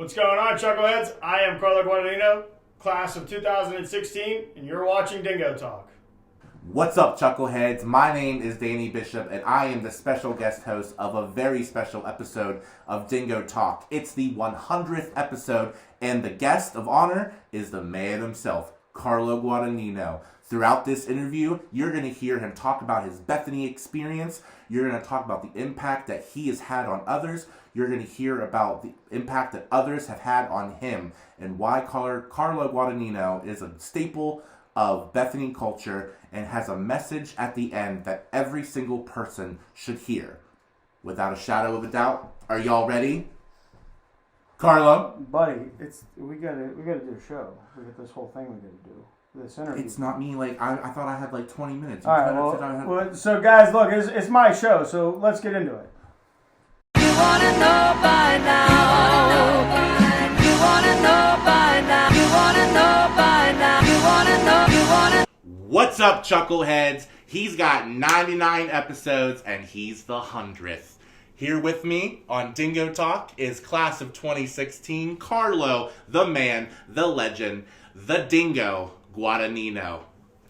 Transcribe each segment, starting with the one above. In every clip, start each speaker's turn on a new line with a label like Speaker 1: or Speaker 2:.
Speaker 1: What's going on, Chuckleheads? I am Carlo Guadagnino, class of 2016, and you're watching Dingo Talk.
Speaker 2: What's up, Chuckleheads? My name is Danny Bishop, and I am the special guest host of a very special episode of Dingo Talk. It's the 100th episode, and the guest of honor is the man himself, Carlo Guadagnino. Throughout this interview, you're going to hear him talk about his Bethany experience. You're going to talk about the impact that he has had on others. You're going to hear about the impact that others have had on him and why Carlo Guadagnino is a staple of Bethany culture and has a message at the end that every single person should hear. Without a shadow of a doubt, are y'all ready? Carlo?
Speaker 1: Buddy, we gotta do a show. We got this whole thing we gotta do. This interview.
Speaker 2: It's not me. I thought I had 20 minutes.
Speaker 1: All right, well, so guys, look, it's my show, so let's get into it.
Speaker 3: You wanna know by now. You wanna know by now. You wanna know by now. You wanna know.
Speaker 2: What's up, Chuckleheads? He's got 99 episodes, and he's the 100th. Here with me on Dingo Talk is class of 2016, Carlo, the man, the legend, the Dingo Guadagnino.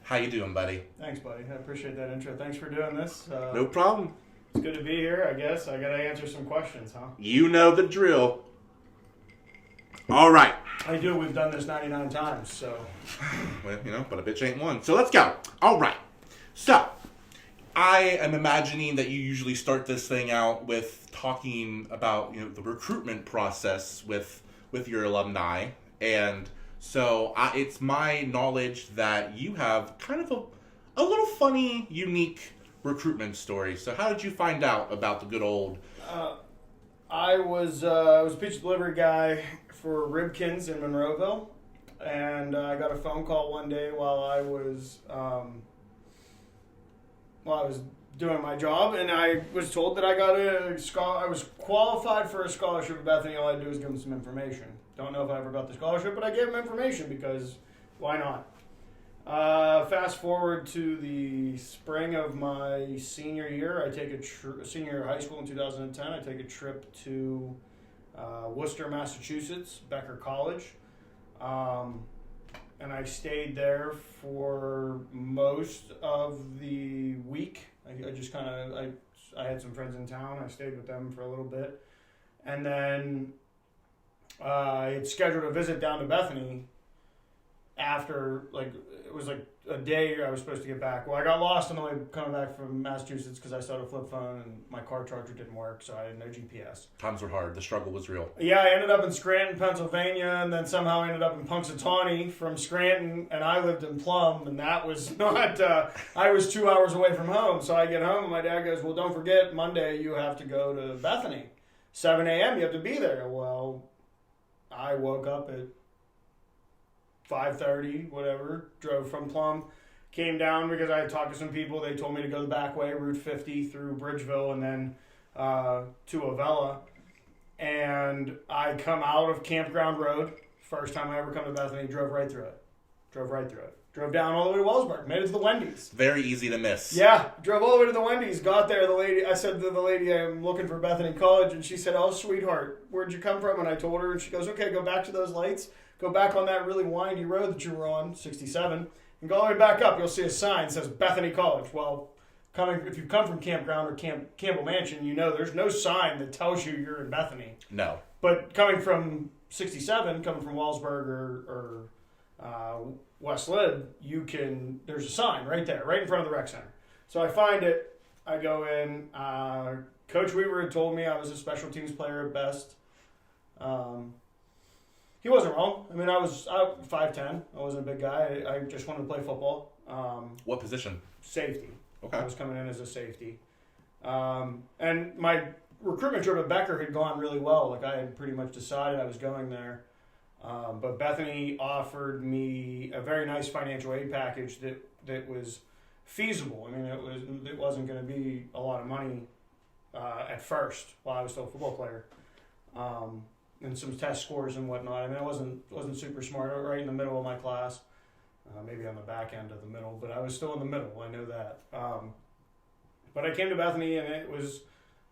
Speaker 2: How you doing, buddy?
Speaker 1: Thanks, buddy. I appreciate that intro. Thanks for doing this.
Speaker 2: No problem.
Speaker 1: It's good to be here, I guess. I gotta answer some questions, huh?
Speaker 2: You know the drill. All right.
Speaker 1: I do. We've done this 99 times, so.
Speaker 2: Well, but a bitch ain't one. So let's go. All right. So, I am imagining that you usually start this thing out with talking about, the recruitment process with your alumni. And so it's my knowledge that you have kind of a little funny, unique recruitment story. So how did you find out about the good old...
Speaker 1: I was a pizza delivery guy for Ribkins in Monroeville, and I got a phone call one day while I was doing my job, and I was told that I was qualified for a scholarship at Bethany. All I had to do was give them some information. Don't know if I ever got the scholarship, but I gave them information because why not? Fast forward to the spring of my senior year. I take senior year of high school in 2010. I take a trip to Worcester, Massachusetts, Becker College. And I stayed there for most of the week. I had some friends in town. I stayed with them for a little bit. And then I had scheduled a visit down to Bethany after, it was a day I was supposed to get back. Well, I got lost on the way coming back from Massachusetts because I still had a flip phone and my car charger didn't work, so I had no GPS.
Speaker 2: Times were hard. The struggle was real.
Speaker 1: Yeah, I ended up in Scranton, Pennsylvania, and then somehow ended up in Punxsutawney from Scranton, and I lived in Plum, and that was not, I was 2 hours away from home. So I get home, and my dad goes, well, don't forget, Monday you have to go to Bethany. 7 a.m., you have to be there. Well, I woke up at 5:30, whatever, drove from Plum, came down because I had talked to some people. They told me to go the back way, Route 50 through Bridgeville and then to Avella. And I come out of Campground Road. First time I ever come to Bethany, drove right through it. Drove down all the way to Wellsburg, made it to the Wendy's.
Speaker 2: Very easy to miss.
Speaker 1: Yeah, drove all the way to the Wendy's, got there. I said to the lady, I'm looking for Bethany College, and she said, oh, sweetheart, where'd you come from? And I told her, and she goes, okay, go back to those lights. Go back on that really windy road that you were on, 67, and go all the way back up. You'll see a sign that says Bethany College. Well, if you come from Campground or Campbell Mansion, there's no sign that tells you you're in Bethany.
Speaker 2: No.
Speaker 1: But coming from 67, coming from Wellsburg or West Lib, there's a sign right there, right in front of the rec center. So I find it. I go in. Coach Weaver had told me I was a special teams player at best. He wasn't wrong. I mean, I was 5'10". I wasn't a big guy. I just wanted to play football.
Speaker 2: What position?
Speaker 1: Safety.
Speaker 2: Okay.
Speaker 1: I was coming in as a safety. And my recruitment trip at Becker had gone really well. I had pretty much decided I was going there. But Bethany offered me a very nice financial aid package that was feasible. I mean, it wasn't going to be a lot of money at first while I was still a football player. And some test scores and whatnot. I mean, I wasn't super smart. Right in the middle of my class, maybe on the back end of the middle, but I was still in the middle. I know that. But I came to Bethany, and it was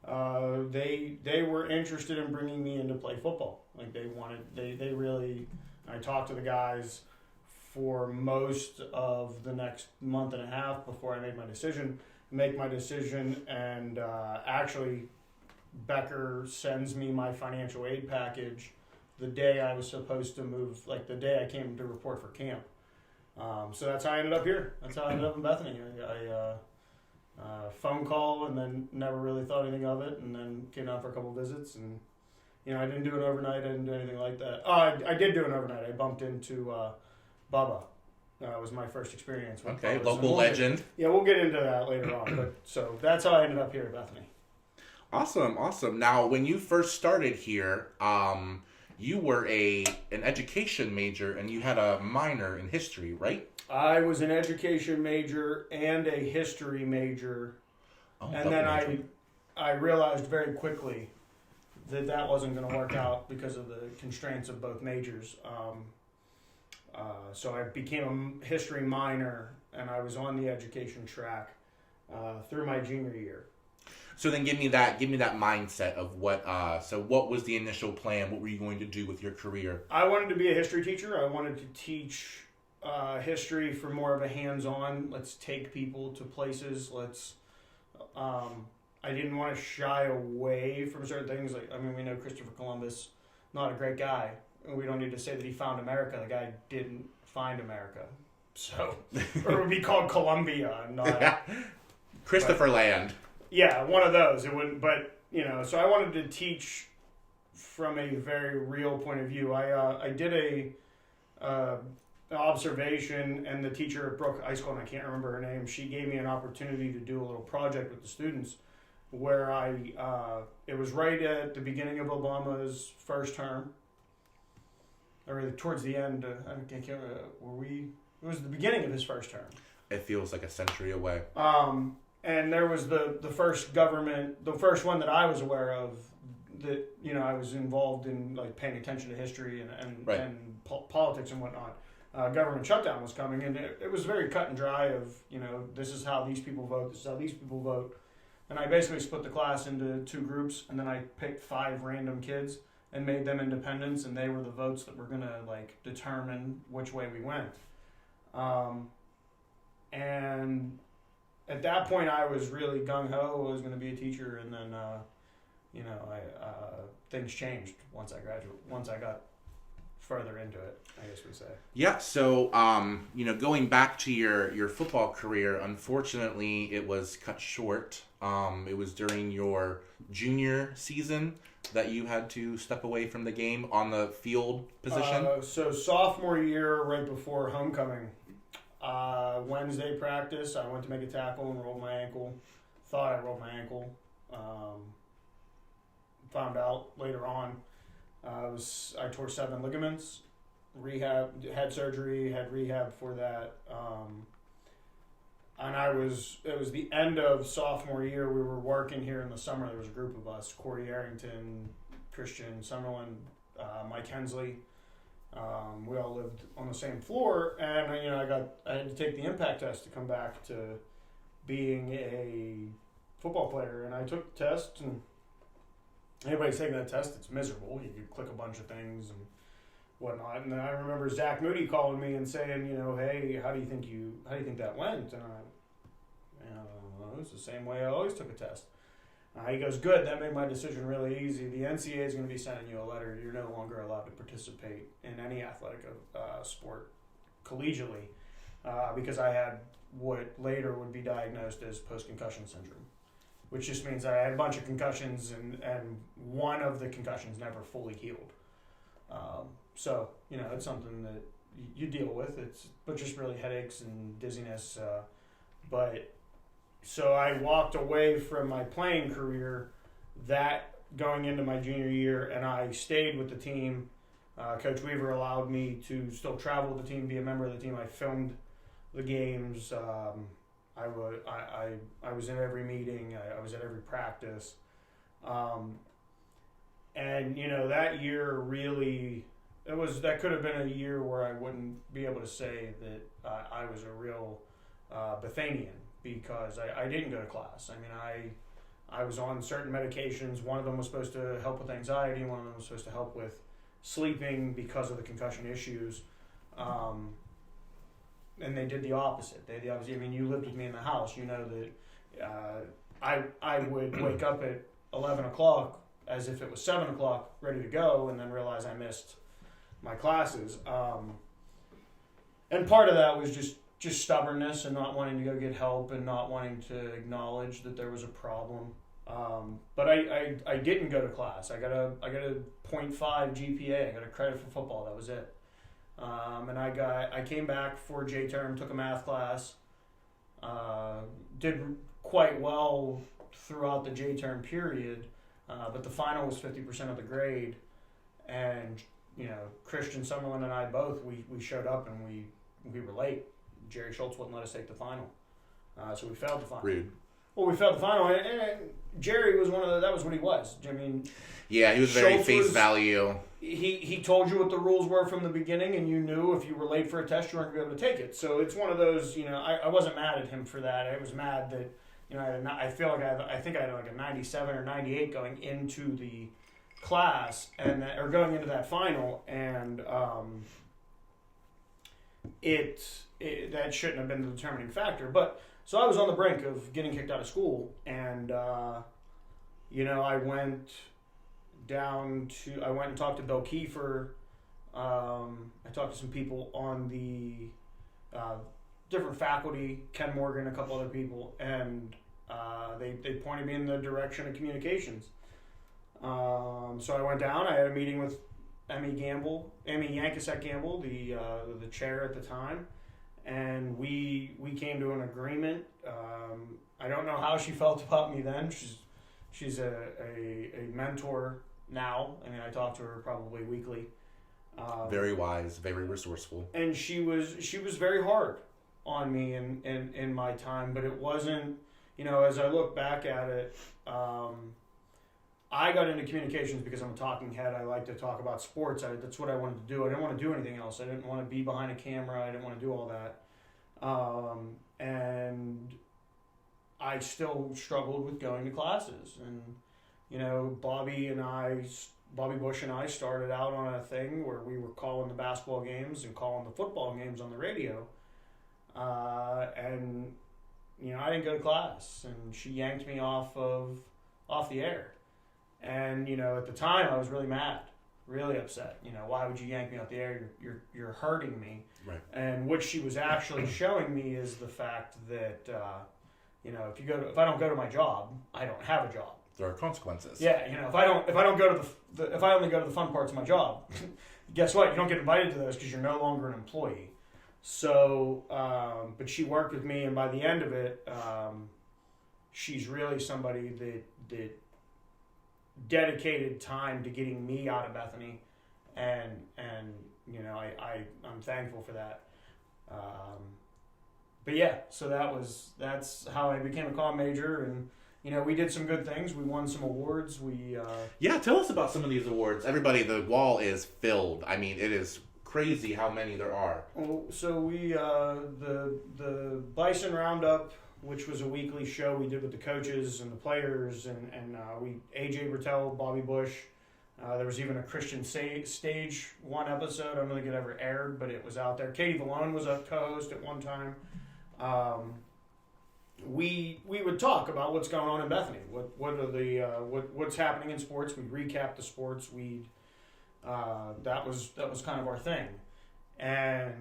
Speaker 1: they were interested in bringing me in to play football. Like they really. I talked to the guys for most of the next month and a half before I made my decision. And actually, Becker sends me my financial aid package the day I was supposed to move, like the day I came to report for camp. So that's how I ended up here. That's how I ended up in Bethany. I phone call and then never really thought anything of it, and then came down for a couple visits. And I didn't do an overnight. I didn't do anything like that. Oh, I did do an overnight. I bumped into Bubba. That was my first experience. With
Speaker 2: Okay,
Speaker 1: Bubba's.
Speaker 2: local legend.
Speaker 1: We'll get into that later on. But so that's how I ended up here at Bethany.
Speaker 2: Awesome. Now, when you first started here, you were an education major and you had a minor in history, right?
Speaker 1: I was an education major and a history major, and then I realized very quickly that wasn't going to work out because of the constraints of both majors. So I became a history minor, and I was on the education track through my junior year.
Speaker 2: So then give me that mindset of what was the initial plan? What were you going to do with your career?
Speaker 1: I wanted to be a history teacher. I wanted to teach history for more of a hands-on. Let's take people to places. I didn't want to shy away from certain things. We know Christopher Columbus, not a great guy. We don't need to say that he found America. The guy didn't find America. So, or it would be called Columbia, not
Speaker 2: Christopher Land.
Speaker 1: Yeah, one of those. It wouldn't, but so I wanted to teach from a very real point of view. I did a observation, and the teacher at Brook High School, and I can't remember her name, she gave me an opportunity to do a little project with the students where it was right at the beginning of Obama's first term, or towards the end. I can't remember. It was the beginning of his first term.
Speaker 2: It feels like a century away.
Speaker 1: And there was the first one that I was aware of that I was involved in, like paying attention to history and politics and whatnot. Government shutdown was coming, and it was very cut and dry of this is how these people vote, this is how these people vote. And I basically split the class into two groups, and then I picked 5 random kids and made them independents, and they were the votes that were going to determine which way we went. And at that point, I was really gung-ho. I was going to be a teacher, and then things changed once I got further into it, I guess we say.
Speaker 2: Yeah, so going back to your football career, unfortunately it was cut short. It was during your junior season that you had to step away from the game on the field position.
Speaker 1: So sophomore year, right before homecoming, Wednesday practice, I went to make a tackle and rolled my ankle. Thought I rolled my ankle. Found out later on. I tore 7 ligaments. Had surgery, had rehab for that. And it was the end of sophomore year. We were working here in the summer. There was a group of us: Corey Arrington, Christian Summerlin, Mike Hensley. We all lived on the same floor, and I had to take the impact test to come back to being a football player. And I took the test, and anybody's taking that test, it's miserable. You click a bunch of things and whatnot. And then I remember Zach Moody calling me and saying, hey, how do you think that went? And it was the same way I always took a test. He goes, good, that made my decision really easy. The NCAA is going to be sending you a letter. You're no longer allowed to participate in any athletic sport collegiately because I had what later would be diagnosed as post-concussion syndrome, which just means I had a bunch of concussions and one of the concussions never fully healed. So, it's something that you deal with. But just really headaches and dizziness. So I walked away from my playing career going into my junior year, and I stayed with the team. Coach Weaver allowed me to still travel with the team, be a member of the team. I filmed the games. I was in every meeting. I was at every practice. And that year really, that could have been a year where I wouldn't be able to say that I was a real Bethanian, because I didn't go to class. I was on certain medications. One of them was supposed to help with anxiety. One of them was supposed to help with sleeping because of the concussion issues. And they did the opposite. They did the opposite. I mean, you lived with me in the house. You know that I would wake up at 11 o'clock as if it was 7 o'clock, ready to go, and then realize I missed my classes. And part of that was just stubbornness and not wanting to go get help and not wanting to acknowledge that there was a problem. But I didn't go to class. I got a 0.5 GPA. I got a credit for football. That was it. And I came back for J term, took a math class, did quite well throughout the J term period, but the final was 50% of the grade, and Christian Summerlin and I both we showed up and we were late. Jerry Schultz wouldn't let us take the final, so we failed the final.
Speaker 2: Rude.
Speaker 1: Well, we failed the final, and Jerry was that was what he was. I mean,
Speaker 2: yeah, he was very face value.
Speaker 1: He told you what the rules were from the beginning, and you knew if you were late for a test, you weren't going to be able to take it. So it's one of those, I wasn't mad at him for that. I was mad that, I feel like I think I had like a 97 or 98 going into the class, or going into that final, and that shouldn't have been the determining factor. But so I was on the brink of getting kicked out of school, and I went and talked to Bill Kiefer. I talked to some people on the different faculty, Ken Morgan, a couple other people, and they pointed me in the direction of communications. So I went down. I had a meeting with Emmy Yankasek Gamble, the chair at the time, and we came to an agreement. I don't know how she felt about me then. She's a mentor now. I mean, I talk to her probably weekly.
Speaker 2: Very wise, very resourceful. And
Speaker 1: she was very hard on me in my time, but it wasn't, as I look back at it, I got into communications because I'm a talking head. I like to talk about sports. That's what I wanted to do. I didn't want to do anything else. I didn't want to be behind a camera. I didn't want to do all that. And I still struggled with going to classes. And, Bobby Bush and I started out on a thing where we were calling the basketball games and calling the football games on the radio. And I didn't go to class, and she yanked me off the air. And, at the time I was really mad, really upset. Why would you yank me off the air? You're hurting me.
Speaker 2: Right.
Speaker 1: And what she was actually showing me is the fact that, if I don't go to my job, I don't have a job.
Speaker 2: There are consequences.
Speaker 1: Yeah, if I don't go to if I only go to the fun parts of my job, guess what? You don't get invited to those because you're no longer an employee. So, but she worked with me, and by the end of it, she's really somebody that dedicated time to getting me out of Bethany, and I'm thankful for that. But yeah, so that's how I became a comm major, and we did some good things. We won some awards.
Speaker 2: Yeah, tell us about some of these awards. Everybody, the wall is filled. I mean, it is crazy how many there are.
Speaker 1: Well, so we the Bison Roundup, which was a weekly show we did with the coaches and the players, and we AJ Bertel, Bobby Bush. There was even a Christian Stage one episode. I don't think it ever aired, but it was out there. Katie Valone was a co-host at one time. We would talk about what's going on in Bethany. What are the what's happening in sports? We'd recap the sports. That was kind of our thing, and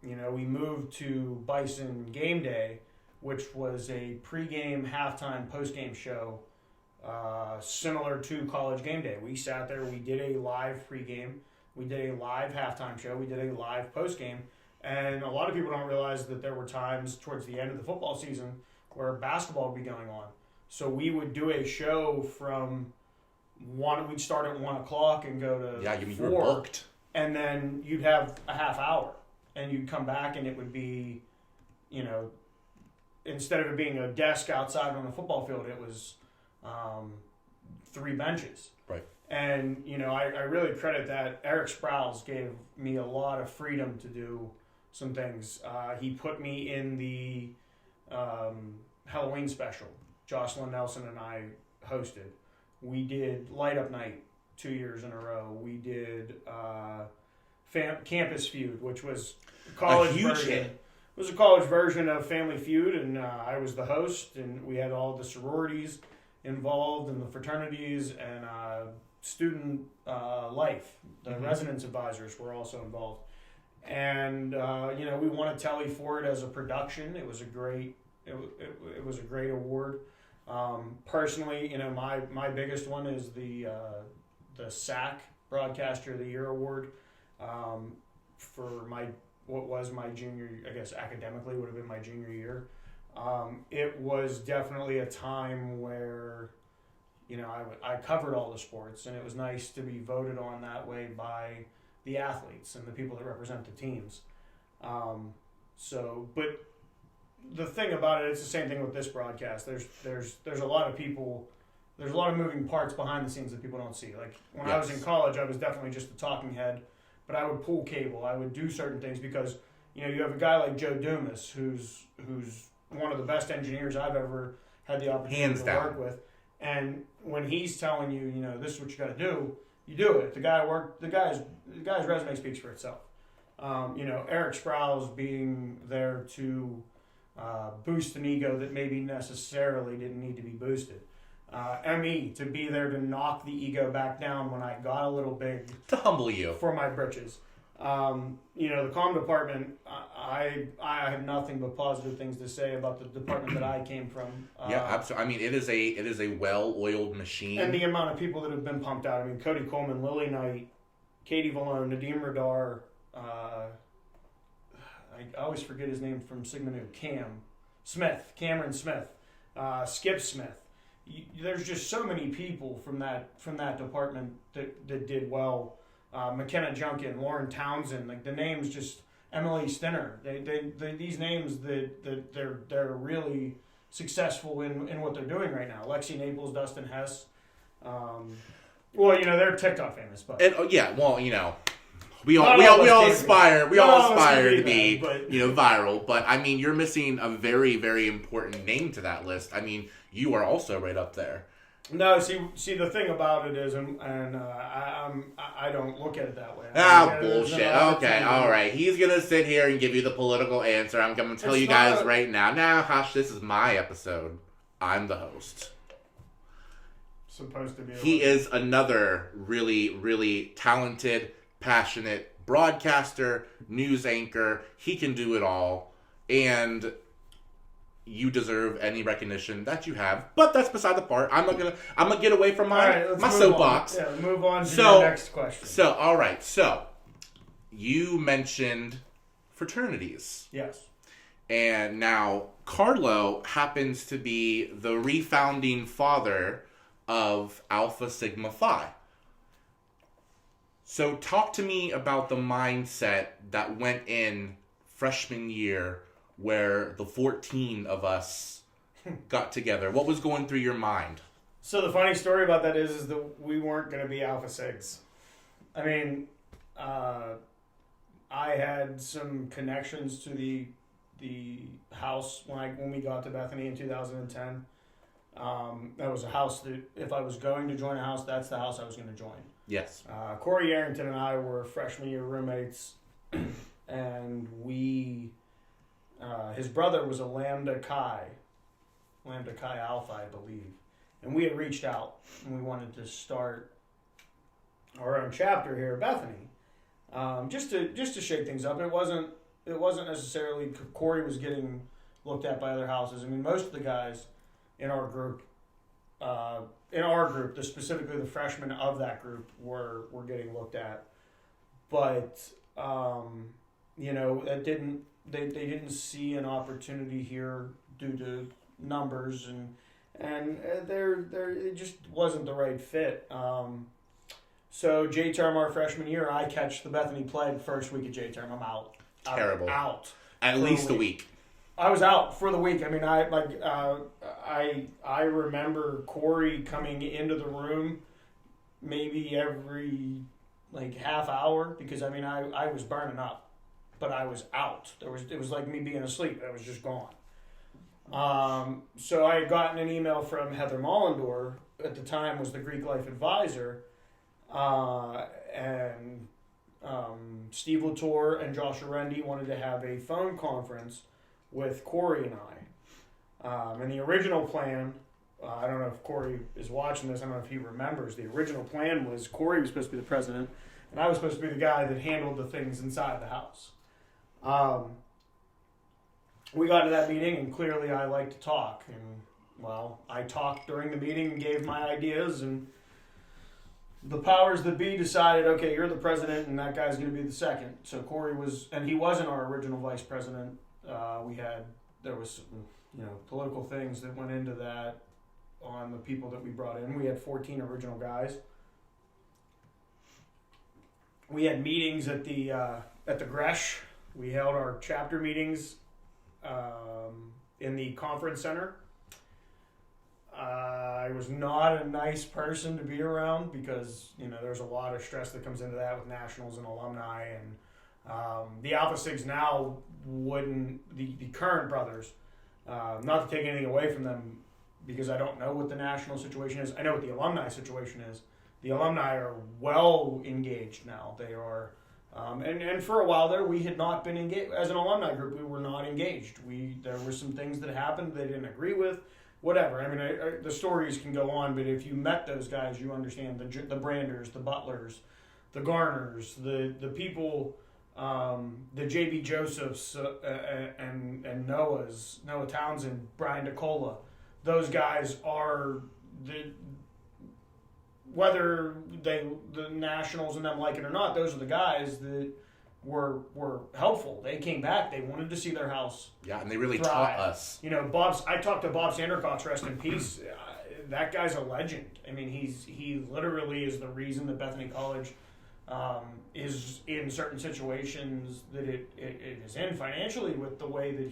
Speaker 1: we moved to Bison Game Day, which was a pregame, halftime, postgame show, similar to College Game Day. We sat there. We did a live pregame. We did a live halftime show. We did a live postgame. And a lot of people don't realize that there were times towards the end of the football season where basketball would be going on. So we would do a show from 1, we'd start at 1 o'clock and go to 4.
Speaker 2: You were booked.
Speaker 1: And then you'd have a half hour. And you'd come back and it would be, instead of it being a desk outside on the football field, it was 3 benches.
Speaker 2: Right.
Speaker 1: And, I really credit that. Eric Sprouse gave me a lot of freedom to do some things. He put me in the Halloween special Jocelyn Nelson and I hosted. We did Light Up Night 2 years in a row. We did Campus Feud, which was a college version. It was a college version of Family Feud, and I was the host, and we had all the sororities involved and the fraternities and student life. The residence advisors were also involved. And we won a Telly for it as a production. It was a great award. Personally, my biggest one is the SAC Broadcaster of the Year award for what was my junior, I guess academically would have been my junior year. It was definitely a time where I covered all the sports, and it was nice to be voted on that way by the athletes and the people that represent the teams. But the thing about it, it's the same thing with this broadcast. There's a lot of people, there's a lot of moving parts behind the scenes that people don't see. Like when I was in college, I was definitely just a talking head, but I would pull cable. I would do certain things because you have a guy like Joe Dumas, who's one of the best engineers I've ever had the opportunity to work with. And when he's telling you, this is what you got to do, you do it. The guy's resume speaks for itself. Eric Sprouse being there to boost an ego that maybe necessarily didn't need to be boosted. ME to be there to knock the ego back down when I got a little big,
Speaker 2: to humble you
Speaker 1: for my britches. The comm department, I have nothing but positive things to say about the department that I came from.
Speaker 2: Absolutely. I mean, it is a well-oiled machine.
Speaker 1: And the amount of people that have been pumped out. I mean, Cody Coleman, Lily Knight, Katie Valone, Nadim Radar, I always forget his name from Sigma Nu, Cameron Smith, Skip Smith. There's just so many people from that department that did well. McKenna Junkin, Lauren Townsend, like the names, just Emily Stinner. They these names that they're really successful in what they're doing right now. Lexi Naples, Dustin Hess. They're TikTok famous, but we all aspire to be viral. But I mean, you're missing a very, very important name to that list. I mean, you are also right up there. No, see, the thing about it is, and I don't look at it that way.
Speaker 2: Bullshit. Okay, all right. He's gonna sit here and give you the political answer. I'm gonna tell you guys right now. Now, hush. This is my episode. I'm the host.
Speaker 1: Supposed to be.
Speaker 2: He is another really, really talented, passionate broadcaster, news anchor. He can do it all, and you deserve any recognition that you have, but that's beside the part. I'm gonna get away from my soapbox.
Speaker 1: Yeah, move on to your next question.
Speaker 2: So, all right. So, you mentioned fraternities.
Speaker 1: Yes.
Speaker 2: And now Carlo happens to be the refounding father of Alpha Sigma Phi. So, talk to me about the mindset that went in freshman year, where the 14 of us got together. What was going through your mind?
Speaker 1: So the funny story about that is that we weren't going to be Alpha Sigs. I mean, I had some connections to the house when we got to Bethany in 2010. That was a house that if I was going to join a house, that's the house I was going to join.
Speaker 2: Yes.
Speaker 1: Corey Arrington and I were freshman year roommates, and his brother was a Lambda Chi Alpha, I believe. And we had reached out and we wanted to start our own chapter here at Bethany. Just to shake things up. It wasn't necessarily Corey was getting looked at by other houses. I mean, most of the guys in our group, specifically the freshmen of that group were getting looked at. But that didn't. They didn't see an opportunity here due to numbers and it just wasn't the right fit. So J-term our freshman year, I catch the Bethany Plague first week of J-term. I'm out.
Speaker 2: Terrible.
Speaker 1: Out.
Speaker 2: At least a week.
Speaker 1: I was out for the week. I mean, I remember Corey coming into the room maybe every half hour because I was burning up. But I was out. It was like me being asleep. I was just gone. So I had gotten an email from Heather Mollendor, at the time was the Greek life advisor, and Steve Latour and Josh Arendi wanted to have a phone conference with Corey and I. And the original plan, I don't know if Corey is watching this, I don't know if he remembers, the original plan was Corey was supposed to be the president, and I was supposed to be the guy that handled the things inside the house. We got to that meeting, and clearly I like to talk, and well, I talked during the meeting and gave my ideas, and the powers that be decided, okay, you're the president, and that guy's going to be the second. So Corey was, and he wasn't our original vice president. There was, political things that went into that on the people that we brought in. We had 14 original guys. We had meetings at the Gresh. We held our chapter meetings in the conference center. I was not a nice person to be around because, there's a lot of stress that comes into that with nationals and alumni. And the Alpha Sigs now the current brothers, not to take anything away from them because I don't know what the national situation is. I know what the alumni situation is. The alumni are well engaged now. They are, and for a while there, we had not been engaged. As an alumni group, we were not engaged. There were some things that happened they didn't agree with. Whatever. I mean, the stories can go on, but if you met those guys, you understand the Branders, the Butlers, the Garners, the people, the J.B. Josephs and Noah Townsend, Brian DeCola. Those guys are whether the Nationals and them like it or not. Those are the guys that were helpful. They came back. They wanted to see their house.
Speaker 2: Yeah, and they really
Speaker 1: thrive.
Speaker 2: taught us.
Speaker 1: I talked to Bob Sandercox, rest in peace. That guy's a legend. I mean, he literally is the reason that Bethany College is in certain situations that it is in financially with the way that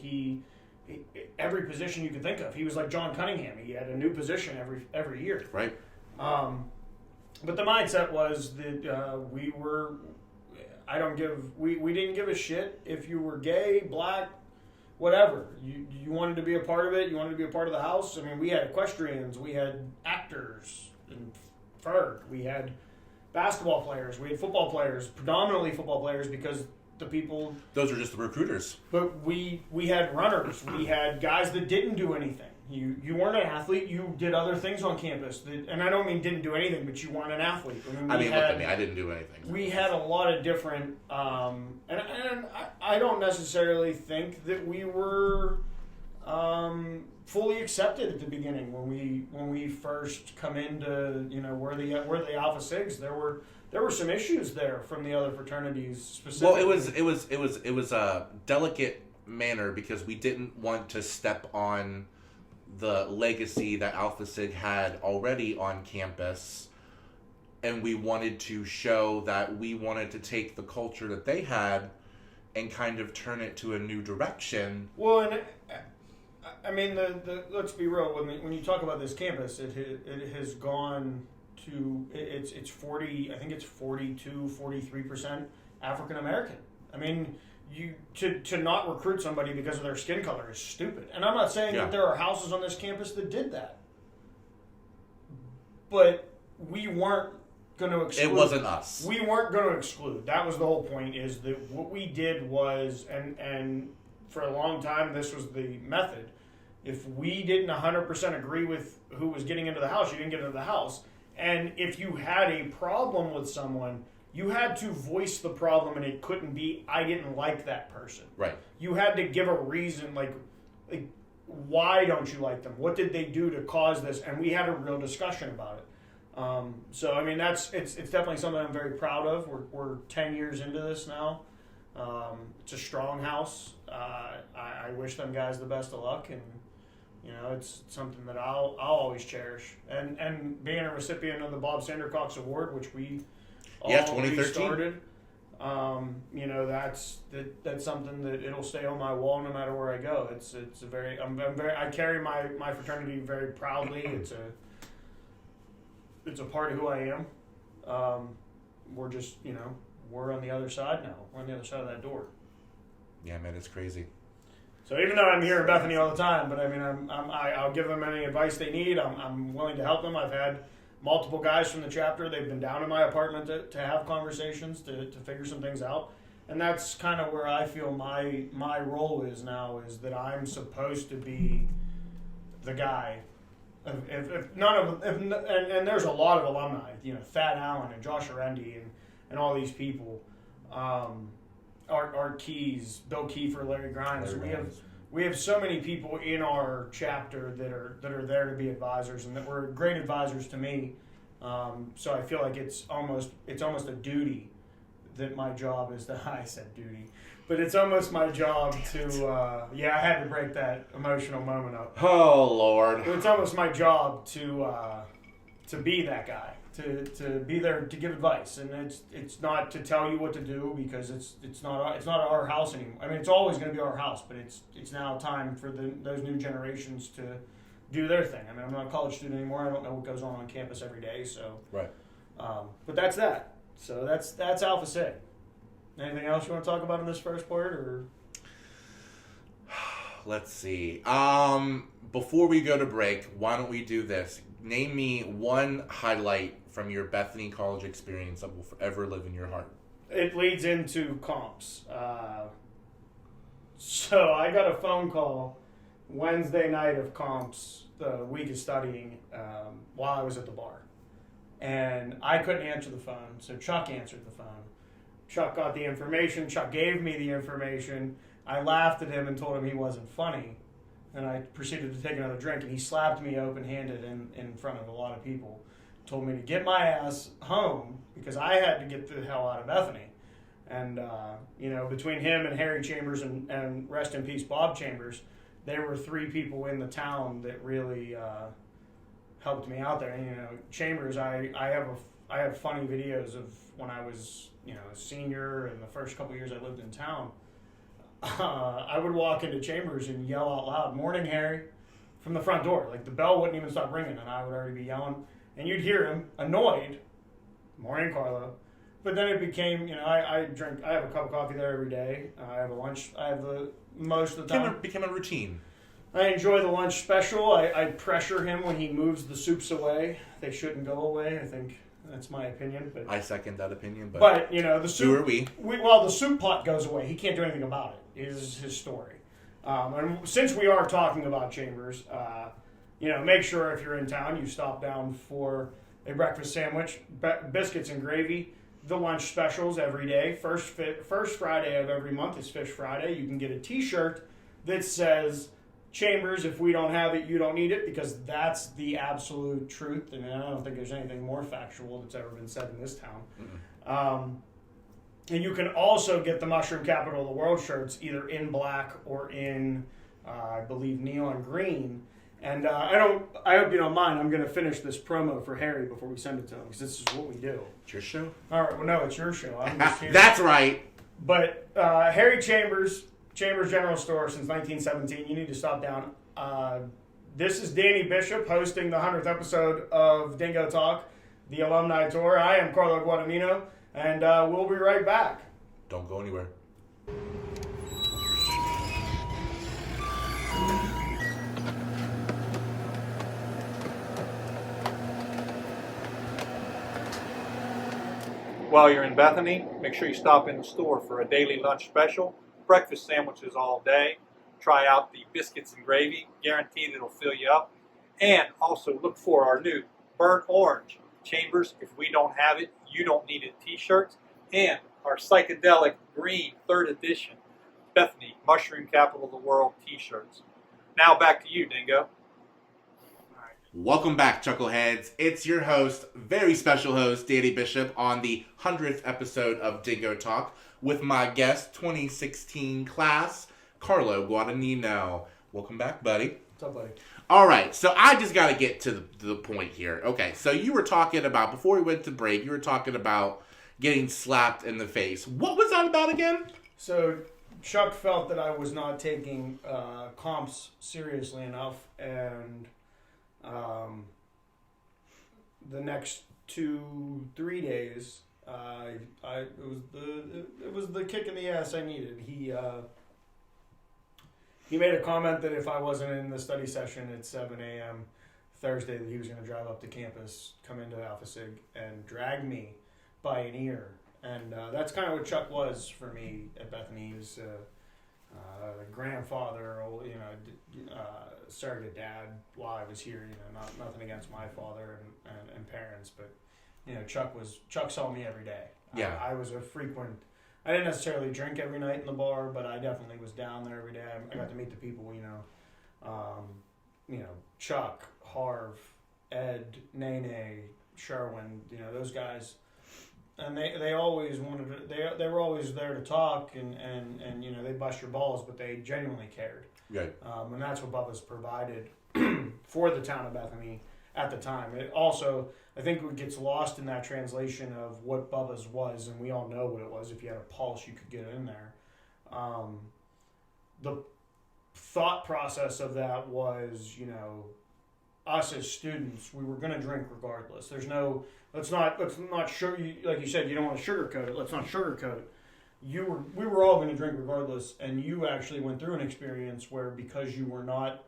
Speaker 1: every position you could think of. He was like John Cunningham. He had a new position every year.
Speaker 2: Right.
Speaker 1: But the mindset was that we didn't give a shit if you were gay, black, whatever. You wanted to be a part of it. You wanted to be a part of the house. I mean, we had equestrians, we had actors in Ferg, we had basketball players, we had football players, predominantly football players because the people.
Speaker 2: Those are just the recruiters.
Speaker 1: But we had runners. We had guys that didn't do anything. You weren't an athlete. You did other things on campus. And I don't mean didn't do anything, but you weren't an athlete.
Speaker 2: Look at me. I didn't do anything.
Speaker 1: We had a lot of different, and I don't necessarily think that we were fully accepted at the beginning when we first come into we're the Alpha Sigs. There were some issues there from the other fraternities specifically.
Speaker 2: Well, it was a delicate manner because we didn't want to step on the legacy that Alpha Sig had already on campus, and we wanted to show that we wanted to take the culture that they had and kind of turn it to a new direction.
Speaker 1: Well, and I mean, let's be real. When you talk about this campus, it has gone to it's 40. I think it's 42-43% African American. I mean, to not recruit somebody because of their skin color is stupid. And I'm not saying that there are houses on this campus that did that, but we weren't going to exclude.
Speaker 2: It wasn't us.
Speaker 1: We weren't going to exclude. That was the whole point. Is that what we did was, and for a long time this was the method. If we didn't 100% agree with who was getting into the house, you didn't get into the house. And if you had a problem with someone, you had to voice the problem, and it couldn't be, I didn't like that person.
Speaker 2: Right.
Speaker 1: You had to give a reason, like why don't you like them? What did they do to cause this? And we had a real discussion about it. So, I mean, it's definitely something I'm very proud of. We're 10 years into this now. It's a strong house. I wish them guys the best of luck, and it's something that I'll always cherish. And being a recipient of the Bob Sandercox Award, which we
Speaker 2: 2013
Speaker 1: started. That's something that it'll stay on my wall no matter where I go. I carry my fraternity very proudly. It's a part of who I am. We're just we're on the other side now. We're on the other side of that door.
Speaker 2: Yeah, man, it's crazy.
Speaker 1: So even though I'm here in Bethany all the time, but I mean, I'll give them any advice they need. I'm willing to help them. I've had multiple guys from the chapter. They've been down in my apartment to have conversations, to figure some things out. And that's kind of where I feel my role is now, is that I'm supposed to be the guy. And there's a lot of alumni, Thad Allen and Josh Arendi and all these people. Art Keys, Bill Kiefer, Larry Grimes. We have so many people in our chapter that are there to be advisors, and that were great advisors to me. So I feel like it's almost a duty that my job is to. I said duty, but it's almost my job to. I had to break that emotional moment up.
Speaker 2: Oh Lord!
Speaker 1: It's almost my job to be that guy. To be there to give advice, and it's not to tell you what to do, because it's not our house anymore. I mean, it's always going to be our house, but it's now time for those new generations to do their thing. I mean, I'm not a college student anymore. I don't know what goes on campus every day, so
Speaker 2: right.
Speaker 1: But that's that. So that's Alpha Sig. Anything else you want to talk about in this first part, or?
Speaker 2: Let's see. Before we go to break, why don't we do this? Name me one highlight from your Bethany College experience that will forever live in your heart.
Speaker 1: It leads into comps. So I got a phone call Wednesday night of comps, the week of studying, while I was at the bar. And I couldn't answer the phone, so Chuck answered the phone. Chuck got the information. Chuck gave me the information. I laughed at him and told him he wasn't funny. And I proceeded to take another drink, and he slapped me open-handed in front of a lot of people. Told me to get my ass home, because I had to get the hell out of Bethany. And, between him and Harry Chambers and rest in peace Bob Chambers, there were three people in the town that really helped me out there. And, Chambers, I have funny videos of when I was, a senior, and the first couple years I lived in town. I would walk into Chambers and yell out loud, "Morning, Harry," from the front door. Like, the bell wouldn't even stop ringing, and I would already be yelling. And you'd hear him, annoyed, "Morning, Carlo." But then it became, I have a cup of coffee there every day. I have a lunch. I have most of the time.
Speaker 2: Became a routine.
Speaker 1: I enjoy the lunch special. I pressure him when he moves the soups away. They shouldn't go away. I think that's my opinion. But
Speaker 2: I second that opinion.
Speaker 1: But the soup.
Speaker 2: Who are we?
Speaker 1: The soup pot goes away. He can't do anything about it. Is his story. And since we are talking about Chambers, make sure if you're in town, you stop down for a breakfast sandwich, biscuits and gravy. The lunch specials every day. First Friday of every month is Fish Friday. You can get a T-shirt that says, "Chambers, if we don't have it, you don't need it," because that's the absolute truth. And I don't think there's anything more factual that's ever been said in this town. Mm-hmm. And you can also get the Mushroom Capital of the World shirts either in black or in, I believe, neon green. And I hope you don't mind. I'm going to finish this promo for Harry before we send it to him, because this is what we do.
Speaker 2: It's your show?
Speaker 1: All right. Well, no, it's your show. I'm just here.
Speaker 2: That's right.
Speaker 1: But Harry Chambers General Store since 1917. You need to stop down. This is Danny Bishop hosting the 100th episode of Dingo Talk, the Alumni Tour. I am Carlo Guadagnino, and we'll be right back.
Speaker 2: Don't go anywhere.
Speaker 4: While you're in Bethany, make sure you stop in the store for a daily lunch special, breakfast sandwiches all day. Try out the biscuits and gravy, guaranteed it'll fill you up. And also look for our new burnt orange Chambers, if we don't have it, you don't need it t-shirts, and our psychedelic green 3rd edition Bethany Mushroom Capital of the World t-shirts. Now back to you, Dingo.
Speaker 2: Welcome back, Chuckleheads. It's your host, very special host, Danny Bishop, on the 100th episode of Dingo Talk with my guest, 2016 class, Carlo Guadagnino. Welcome back, buddy.
Speaker 1: What's up, buddy?
Speaker 2: All right, so I just got to get to the point here. Okay, so you were talking about, before we went to break, you were talking about getting slapped in the face. What was that about again?
Speaker 1: So Chuck felt that I was not taking comps seriously enough, and the next 2-3 days, it was the kick in the ass I needed. He made a comment that if I wasn't in the study session at 7 a.m. Thursday, that he was going to drive up to campus, come into Alpha Sig, and drag me by an ear. And that's kind of what Chuck was for me at Bethany. He was grandfather, surrogate dad while I was here. Nothing against my father and parents, but Chuck saw me every day.
Speaker 2: Yeah.
Speaker 1: I was a frequent. I didn't necessarily drink every night in the bar, but I definitely was down there every day. I got to meet the people, Chuck, Harv, Ed, Nene, Sherwin, those guys. And they always wanted to, they were always there to talk and they bust your balls, but they genuinely cared.
Speaker 2: Right.
Speaker 1: And that's what Bubba's provided for the town of Bethany at the time. It also, I think what gets lost in that translation of what Bubba's was, and we all know what it was. If you had a pulse, you could get in there. The thought process of that was, us as students, we were going to drink regardless. There's no, let's not sugar, like you said, you don't want to sugarcoat it. Let's not sugarcoat it. We were all going to drink regardless, and you actually went through an experience where, because you were not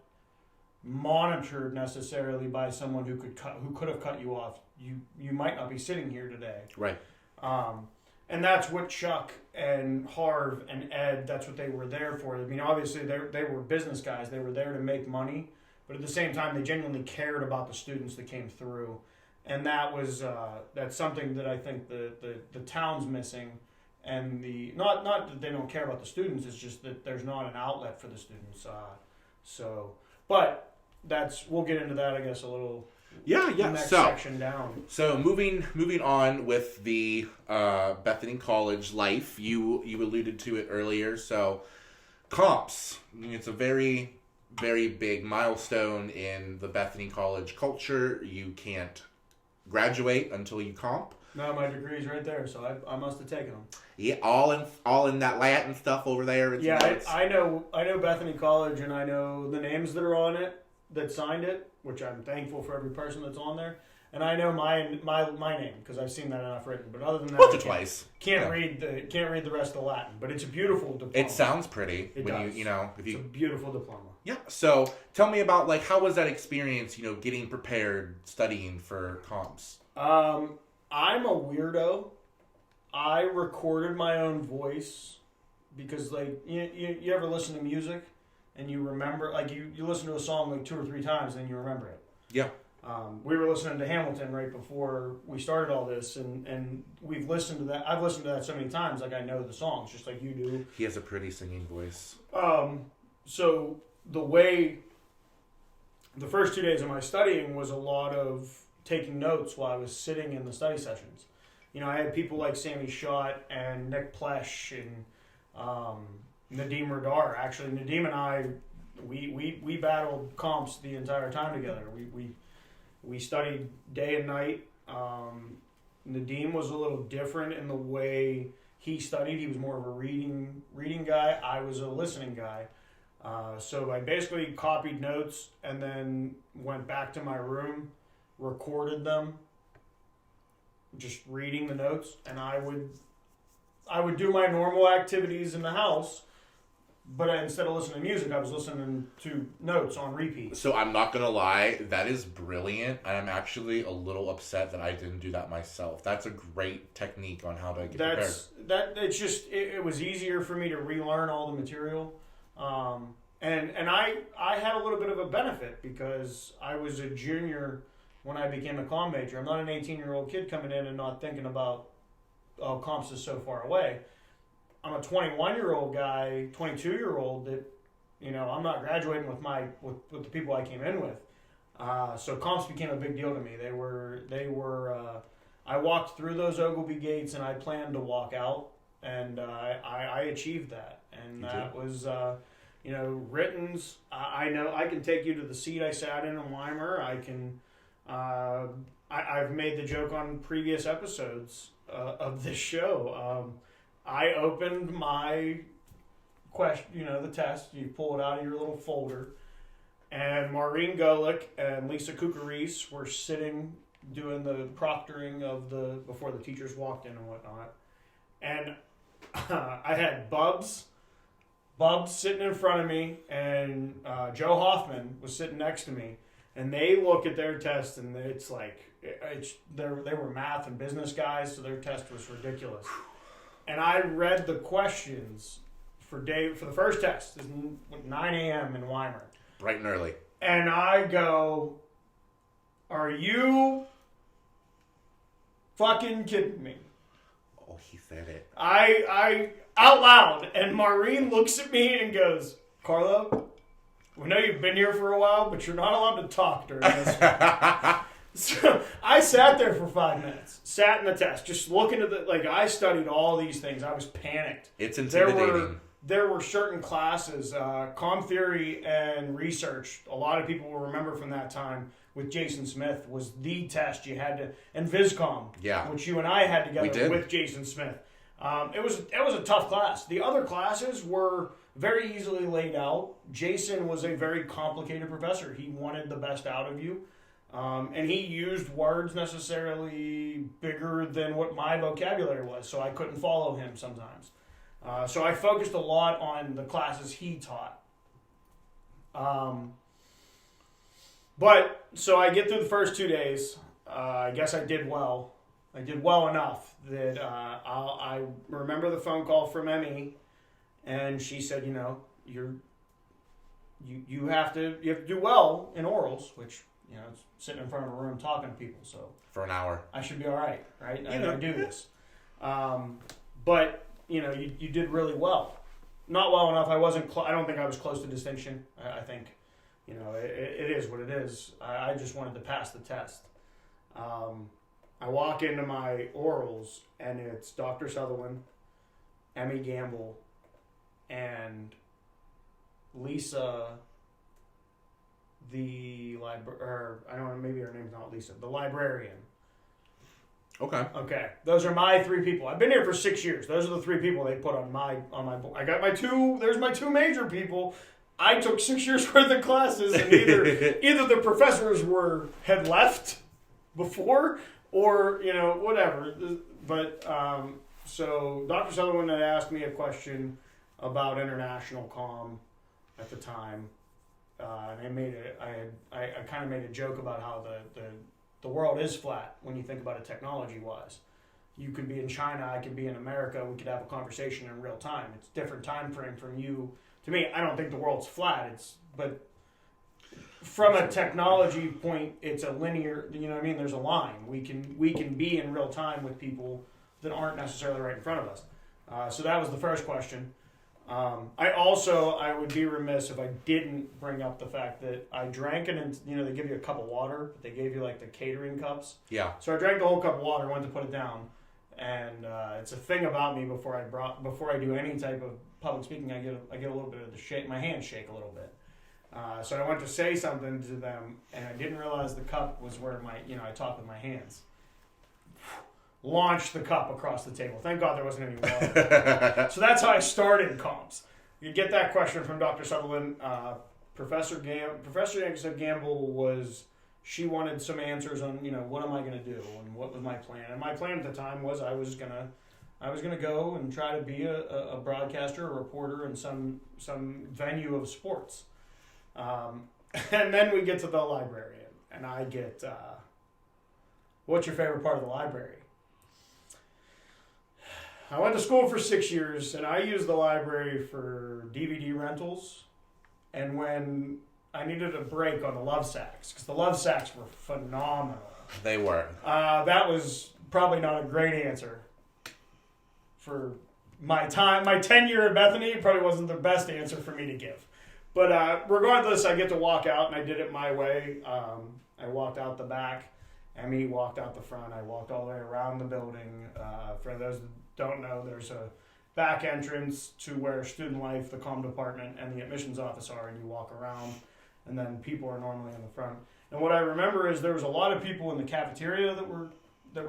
Speaker 1: monitored necessarily by someone who could have cut you off, you might not be sitting here today.
Speaker 2: Right.
Speaker 1: And that's what Chuck and Harv and Ed, that's what they were there for. I mean, obviously they were business guys. They were there to make money, but at the same time, they genuinely cared about the students that came through. And that was that's something that I think the town's missing. And not that they don't care about the students, it's just that there's not an outlet for the students. But we'll get into that, I guess, a little.
Speaker 2: Yeah.
Speaker 1: Next section down.
Speaker 2: So moving on with the Bethany College life, you alluded to it earlier. So comps, it's a very, very big milestone in the Bethany College culture. You can't graduate until you comp.
Speaker 1: No, my degree's right there, so I must have taken them.
Speaker 2: Yeah, all in that Latin stuff over there. It's
Speaker 1: yeah, I know Bethany College, and I know the names that are on it that signed it, which I'm thankful for every person that's on there. And I know my name because I've seen that enough written. But other than that,
Speaker 2: once or twice.
Speaker 1: Can't read the rest of the Latin. But it's a beautiful diploma.
Speaker 2: It sounds pretty.
Speaker 1: It
Speaker 2: when
Speaker 1: does.
Speaker 2: It's
Speaker 1: a beautiful diploma.
Speaker 2: Yeah. So tell me about how was that experience? Getting prepared, studying for comps.
Speaker 1: I'm a weirdo. I recorded my own voice because you ever listen to music and you remember, you listen to a song 2 or 3 times and you remember it.
Speaker 2: Yeah.
Speaker 1: We were listening to Hamilton right before we started all this, and we've listened to that. I've listened to that so many times, I know the songs just like you do.
Speaker 2: He has a pretty singing voice.
Speaker 1: So the first 2 days of my studying was a lot of taking notes while I was sitting in the study sessions. I had people like Sammy Schott and Nick Plesh and Nadim Radar. Actually, Nadim and I, we battled comps the entire time together. We studied day and night. Nadim was a little different in the way he studied. He was more of a reading guy. I was a listening guy. So I basically copied notes and then went back to my room, recorded them, just reading the notes, and I would do my normal activities in the house, but instead of listening to music, I was listening to notes on repeat.
Speaker 2: So I'm not gonna lie, that is brilliant, and I'm actually a little upset that I didn't do that myself. That's a great technique on how to get prepared.
Speaker 1: It's just it was easier for me to relearn all the material, and I had a little bit of a benefit because I was a junior when I became a comm major. I'm not an 18-year-old kid coming in and not thinking about, comps is so far away. I'm a 21-year-old guy, 22-year-old that, I'm not graduating with the people I came in with. So comps became a big deal to me. They were. I walked through those Ogilvy gates and I planned to walk out, and I achieved that. And that was, writtens. I know I can take you to the seat I sat in Weimar. I can. I've made the joke on previous episodes of this show. I opened my question, the test. You pull it out of your little folder, and Maureen Golick and Lisa Kukaris were sitting doing the proctoring before the teachers walked in and whatnot. And I had Bubs, Bub's sitting in front of me, and Joe Hoffman was sitting next to me, and they look at their test, and it's like they were math and business guys, so their test was ridiculous. And I read the questions for the first test. It's 9 a.m. in Weimar.
Speaker 2: Bright and early.
Speaker 1: And I go, "Are you fucking kidding me?"
Speaker 2: Oh, he said it.
Speaker 1: I out loud, and Maureen looks at me and goes, "Carlo, we know you've been here for a while, but you're not allowed to talk during this." So I sat there for 5 minutes, sat in the test, just looking at I studied all these things. I was panicked.
Speaker 2: It's intimidating.
Speaker 1: There were certain classes, comm theory and research. A lot of people will remember from that time with Jason Smith was the test you had to, and Viscom, which you and I had together with Jason Smith. It was a tough class. The other classes were very easily laid out. Jason was a very complicated professor. He wanted the best out of you. And he used words necessarily bigger than what my vocabulary was, so I couldn't follow him sometimes. So I focused a lot on the classes he taught. So I get through the first 2 days. I guess I did well. I did well enough that I remember the phone call from Emmy, and she said, you have to do well in orals, which it's sitting in front of a room talking to people, so
Speaker 2: for an hour
Speaker 1: I should be all right? I do this, but you did really well. Not well enough. I wasn't. I don't think I was close to distinction. I think it is what it is. I just wanted to pass the test. I walk into my orals, and it's Dr. Sutherland, Emmy Gamble, and Lisa, the I don't know, maybe her name's not Lisa, the librarian. Okay. Those are my 3 people. I've been here for 6 years. Those are the 3 people they put on my board. I got there's my 2 major people. I took 6 years worth of classes, and either the professors had left before, or whatever. But so Dr. Sutherland had asked me a question about international comm at the time, and I kind of made a joke about how the world is flat when you think about it technology-wise. You could be in China, I could be in America, we could have a conversation in real time. It's a different time frame from you to me. I don't think the world's flat, but from a technology point, it's a linear, there's a line. We can be in real time with people that aren't necessarily right in front of us. So that was the first question. I would be remiss if I didn't bring up the fact that I drank and they give you a cup of water, but they gave you like the catering cups.
Speaker 2: Yeah.
Speaker 1: So I drank the whole cup of water, went to put it down, and it's a thing about me before I do any type of public speaking, I get a little bit of the shake, my hands shake a little bit. So I went to say something to them, and I didn't realize the cup was where I talk with my hands. Launched the cup across the table. Thank God there wasn't any water. So that's how I started comms. You get that question from Dr. Sutherland. Professor Gamble she wanted some answers on, what am I going to do and what was my plan. And my plan at the time was I was gonna go and try to be a broadcaster, a reporter in some venue of sports. And then we get to the librarian, and I get, what's your favorite part of the library? I went to school for 6 years, and I used the library for DVD rentals, and when I needed a break on the love sacks, because the love sacks were phenomenal.
Speaker 2: They were.
Speaker 1: That was probably not a great answer for my time. My tenure at Bethany probably wasn't the best answer for me to give. But regardless, I get to walk out, and I did it my way. I walked out the back. Emmy walked out the front. I walked all the way around the building. For those that don't know, there's a back entrance to where student life, the comm department, and the admissions office are, and you walk around, and then people are normally in the front. And what I remember is there was a lot of people in the cafeteria that were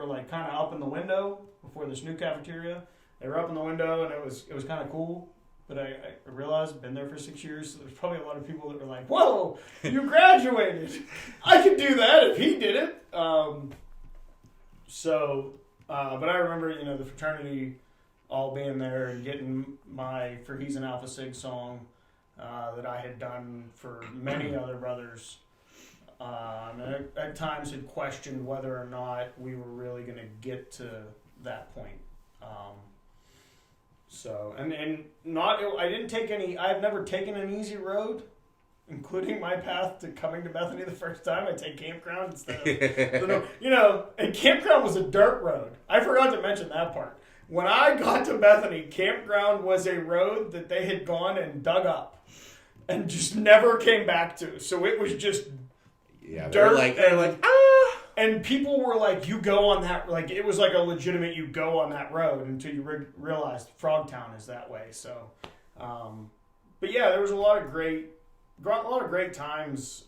Speaker 1: like kind of up in the window before this new cafeteria. They were up in the window, and it was kind of cool. But I realized I've been there for 6 years, so there's probably a lot of people that were like, "Whoa, you graduated! I could do that if he did it." But I remember, the fraternity all being there and getting my For He's an Alpha Sig song that I had done for many other brothers. And at times had questioned whether or not we were really going to get to that point. I've never taken an easy road, including my path to coming to Bethany the first time. I take campground instead of, and campground was a dirt road. I forgot to mention that part. When I got to Bethany, campground was a road that they had gone and dug up and just never came back to. So it was just dirt.
Speaker 2: They're like, ah!
Speaker 1: And people were like, you go on that, like, it was like a legitimate, you go on that road until you realized Frogtown is that way. So, but yeah, there was a lot of great times.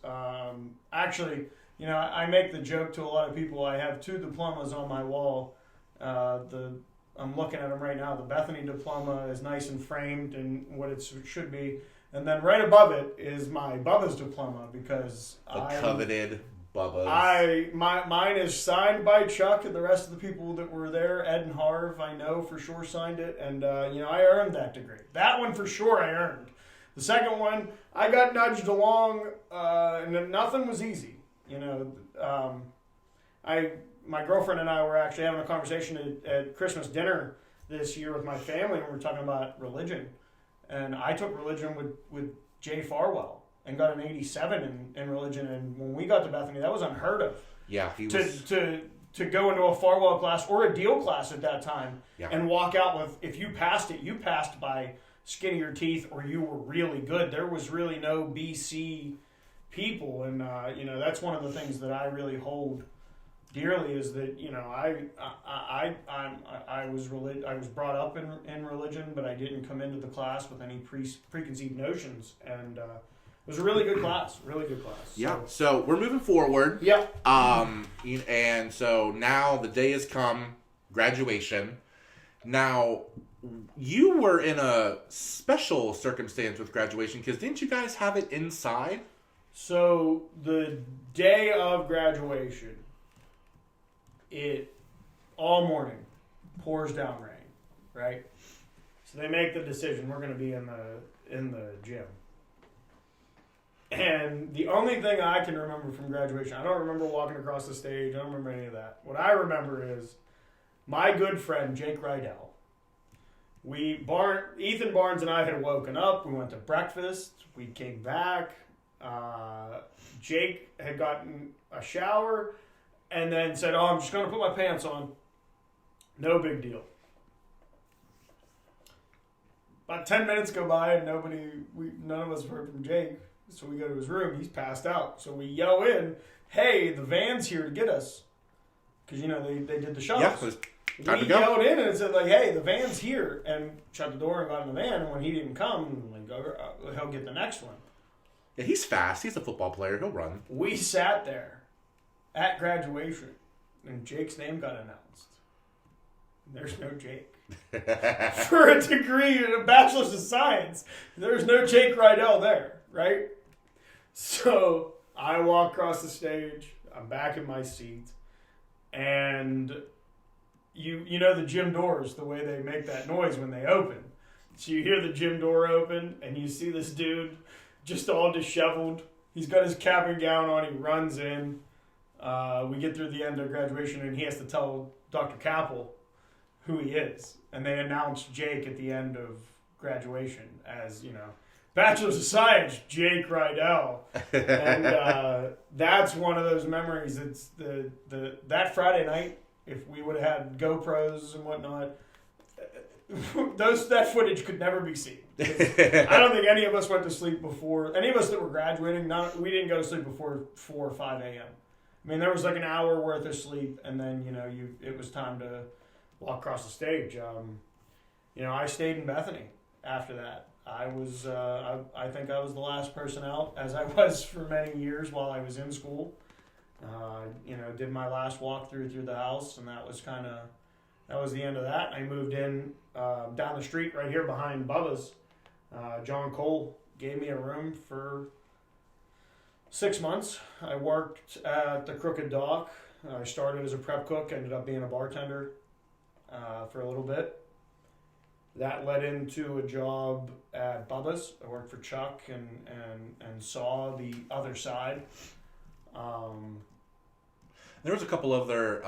Speaker 1: Actually, I make the joke to a lot of people. I have 2 diplomas on my wall. I'm looking at them right now. The Bethany diploma is nice and framed and what it should be. And then right above it is my Bubba's diploma because
Speaker 2: coveted Bubba's.
Speaker 1: Mine is signed by Chuck and the rest of the people that were there. Ed and Harv, I know for sure signed it. And, I earned that degree. That one for sure I earned. The second one, I got nudged along, and nothing was easy. My girlfriend and I were actually having a conversation at Christmas dinner this year with my family, and we were talking about religion. And I took religion with Jay Farwell and got an 87 in religion. And when we got to Bethany, that was unheard of.
Speaker 2: Yeah, he was...
Speaker 1: To go into a Farwell class or a deal class at that time and walk out with, if you passed it, you passed by skin of your teeth or you were really good. There was really no BC people. And, that's one of the things that I really hold dearly is that I was brought up in religion, but I didn't come into the class with any preconceived notions, and it was a really good class.
Speaker 2: Yeah. So we're moving forward.
Speaker 1: Yeah.
Speaker 2: And so now the day has come, graduation. Now you were in a special circumstance with graduation because didn't you guys have it inside?
Speaker 1: So the day of graduation. It all morning pours down rain, right? So they make the decision we're going to be in the gym. And the only thing I can remember from graduation, I don't remember walking across the stage. I don't remember any of that. What I remember is my good friend Jake Rydell. Ethan Barnes and I had woken up. We went to breakfast. We came back. Jake had gotten a shower. And then said, I'm just going to put my pants on. No big deal. About 10 minutes go by and none of us heard from Jake. So we go to his room. He's passed out. So we yell in, hey, the van's here to get us. Because, they did the shuttles.
Speaker 2: Yeah,
Speaker 1: we yelled in and it said, hey, the van's here. And shut the door and got in the van. And when he didn't come, he'll get the next one.
Speaker 2: Yeah, he's fast. He's a football player. He'll run.
Speaker 1: We sat there. At graduation, and Jake's name got announced. There's no Jake. For a degree in a bachelor's of science, there's no Jake Rydell there, right? So I walk across the stage. I'm back in my seat, and you know the gym doors, the way they make that noise when they open. So you hear the gym door open, and you see this dude just all disheveled. He's got his cap and gown on. He runs in. We get through the end of graduation, and he has to tell Dr. Capel who he is. And they announce Jake at the end of graduation as, Bachelor's of Science, Jake Rydell. And that's one of those memories. It's that Friday night, if we would have had GoPros and whatnot, that footage could never be seen. I don't think any of us went to sleep before, any of us that were graduating, we didn't go to sleep before 4 or 5 a.m. I mean, there was like an hour worth of sleep, and then, it was time to walk across the stage. I stayed in Bethany after that. I think I was the last person out, as I was for many years while I was in school. Did my last walkthrough through the house, and that was the end of that. I moved in down the street right here behind Bubba's. John Cole gave me a room for 6 months. I worked at the Crooked Dock. I started as a prep cook, ended up being a bartender for a little bit. that led into a job at Bubba's. I worked for Chuck and saw the other side.
Speaker 2: There was a couple other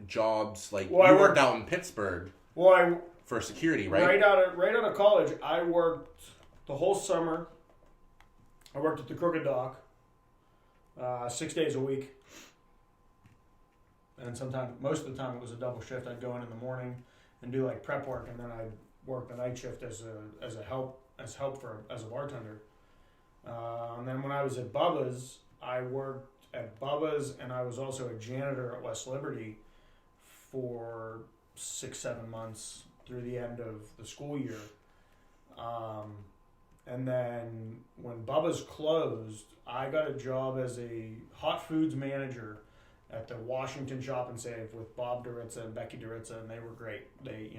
Speaker 2: jobs, like
Speaker 1: Well, I
Speaker 2: you worked
Speaker 1: worked-
Speaker 2: out in Pittsburgh
Speaker 1: Well,
Speaker 2: for security, right?
Speaker 1: right out of college, I worked the whole summer. I worked at the Crooked Dock 6 days a week. And most of the time it was a double shift. I'd go in the morning and do like prep work, and then I'd work the night shift as a bartender. And then when I was at Bubba's, I worked at Bubba's, and I was also a janitor at West Liberty for 6-7 months through the end of the school year. And then when Bubba's closed, I got a job as a hot foods manager at the Washington Shop and Save with Bob Duritza and Becky Duritza, and they were great. They,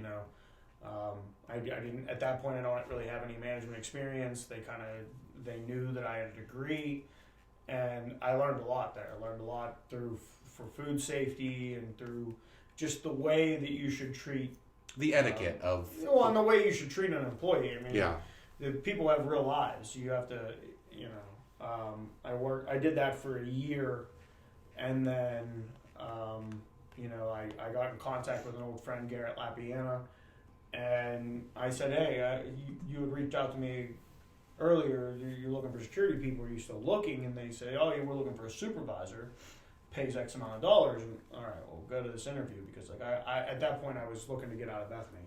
Speaker 1: I didn't at that point. I don't really have any management experience. They knew that I had a degree, and I learned a lot there. I learned a lot for food safety and through just the way that you should treat
Speaker 2: The etiquette of...
Speaker 1: and the way you should treat an employee. I mean,
Speaker 2: Yeah.
Speaker 1: the people have real lives. You have to, I did that for a year, and then, I got in contact with an old friend, Garrett Lappiana, and I said, hey, you had reached out to me earlier. You're looking for security people. Are you still looking? And they say, oh, yeah, we're looking for a supervisor. Pays X amount of dollars. And, all right, well, go to this interview, because I at that point I was looking to get out of Bethany.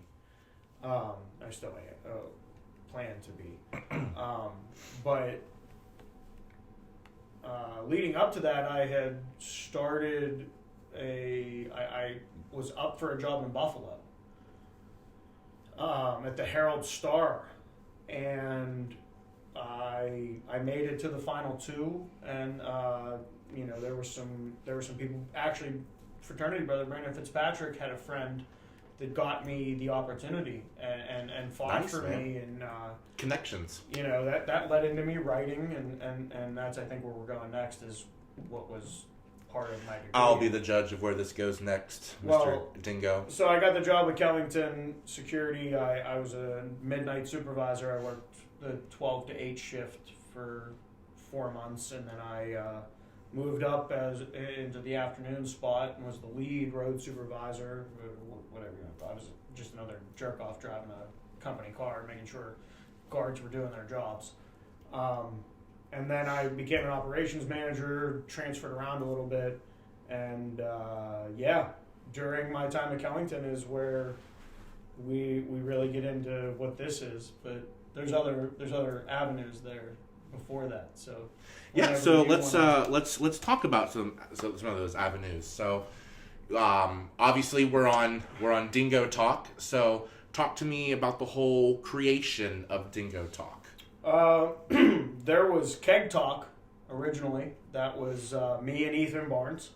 Speaker 1: I still plan to be. But leading up to that, I had started I was up for a job in Buffalo at the Herald Star, and I made it to the final two, and there were some people. Actually, fraternity brother Brandon Fitzpatrick had a friend that got me the opportunity and fought for me, and
Speaker 2: connections.
Speaker 1: That led into me writing, and that's, I think, where we're going next, is what was part of my degree.
Speaker 2: I'll be the judge of where this goes next, Mr. Dingo.
Speaker 1: So I got the job at Kellington Security. I was a midnight supervisor. I worked the 12 to 8 shift for 4 months, and then I moved up into the afternoon spot and was the lead road supervisor, whatever you know. I was just another jerk off driving a company car, making sure guards were doing their jobs. And then I became an operations manager, transferred around a little bit, and during my time at Kellington is where we really get into what this is. But there's other avenues there before that. So
Speaker 2: yeah, so let's talk about some of those avenues. So obviously we're on Dingo Talk. So talk to me about the whole creation of Dingo Talk.
Speaker 1: There was Keg Talk originally. That was me and Ethan Barnes,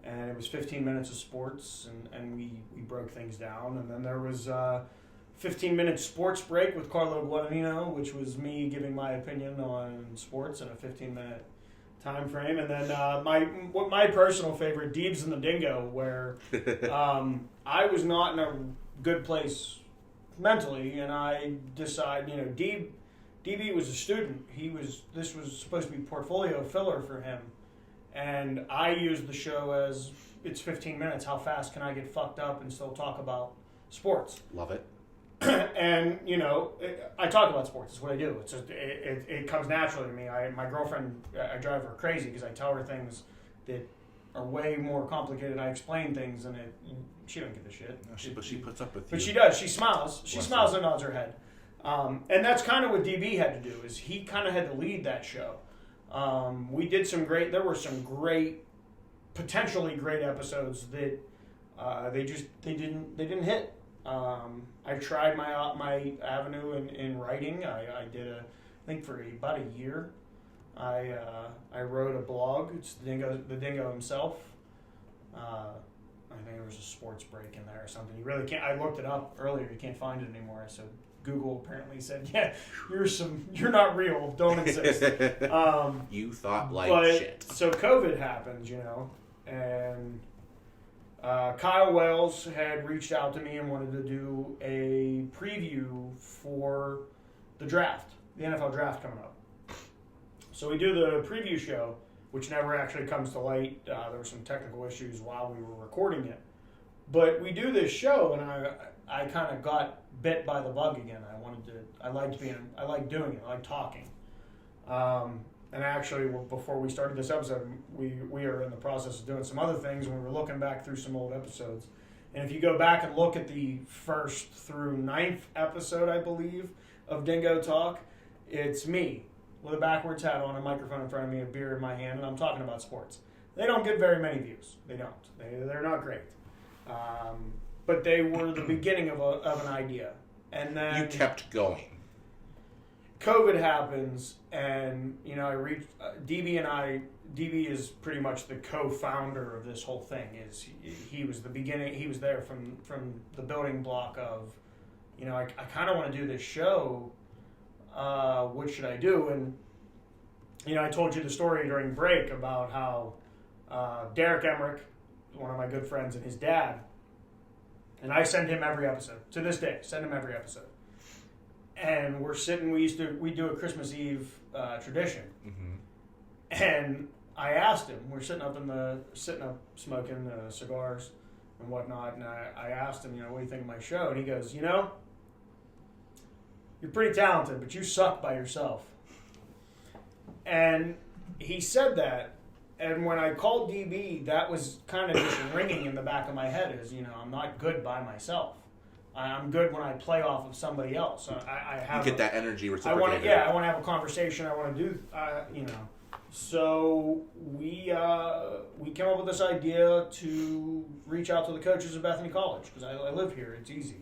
Speaker 1: and it was 15 minutes of sports, and we broke things down. And then there was 15-minute sports break with Carlo Guadagnino, which was me giving my opinion on sports in a 15-minute time frame. And then my personal favorite, Deebs and the Dingo, where I was not in a good place mentally, and I decided, DB was a student. This was supposed to be portfolio filler for him, and I used the show as, it's 15 minutes. How fast can I get fucked up and still talk about sports?
Speaker 2: Love it.
Speaker 1: And I talk about sports. It's what I do. It's just, it comes naturally to me. My girlfriend, I drive her crazy because I tell her things that are way more complicated. I explain things, and she don't give a shit.
Speaker 2: No, but she puts up with you.
Speaker 1: But she does. She smiles. She smiles and nods her head. And that's kind of what DB had to do, is he kind of had to lead that show. We did there were some potentially great episodes that they didn't hit. I tried my avenue in writing. I did I think for about a year. I wrote a blog. It's the Dingo himself. I think there was a sports break in there or something. You really can't. I looked it up earlier. You can't find it anymore. So Google apparently said, "Yeah, you're not real. Don't exist."
Speaker 2: You thought like
Speaker 1: but,
Speaker 2: shit.
Speaker 1: So COVID happened, and Kyle Wells had reached out to me and wanted to do a preview for the draft, the NFL draft coming up. So we do the preview show, which never actually comes to light. There were some technical issues while we were recording it. But we do this show, and I kind of got bit by the bug again. I like doing it. I like talking. And actually, before we started this episode, we are in the process of doing some other things, and we were looking back through some old episodes. And if you go back and look at the 1st through 9th episode, I believe, of Dingo Talk, it's me with a backwards hat on, a microphone in front of me, a beer in my hand, and I'm talking about sports. They don't get very many views. They don't. They're not great. But they were the beginning of an idea. And then
Speaker 2: you kept going.
Speaker 1: COVID happens, and I reached DB and I. DB is pretty much the co-founder of this whole thing. He was the beginning. He was there from the building block of, I kind of want to do this show. What should I do? And I told you the story during break about how Derek Emmerich, one of my good friends, and his dad, and I send him every episode to this day. Send him every episode. And we're sitting. We do a Christmas Eve tradition, and I asked him. We're sitting up smoking cigars and whatnot, and I asked him, what do you think of my show? And he goes, you're pretty talented, but you suck by yourself. And he said that, and when I called DB, that was kind of just ringing in the back of my head. I'm not good by myself. I'm good when I play off of somebody else. I have
Speaker 2: you get that energy reciprocated.
Speaker 1: I want to have a conversation. I want to do, So we came up with this idea to reach out to the coaches of Bethany College because I live here. It's easy.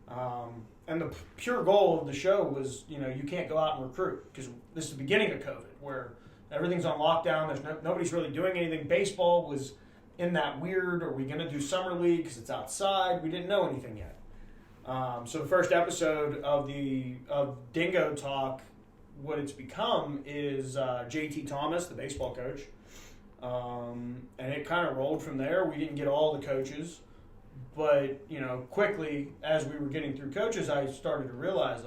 Speaker 1: And the pure goal of the show was, you can't go out and recruit because this is the beginning of COVID where everything's on lockdown. There's nobody's really doing anything. Baseball was in that weird, are we going to do summer league because it's outside? We didn't know anything yet. So the first episode of Dingo Talk, what it's become is JT Thomas, the baseball coach. And it kind of rolled from there. We didn't get all the coaches. But, quickly, as we were getting through coaches, I started to realize,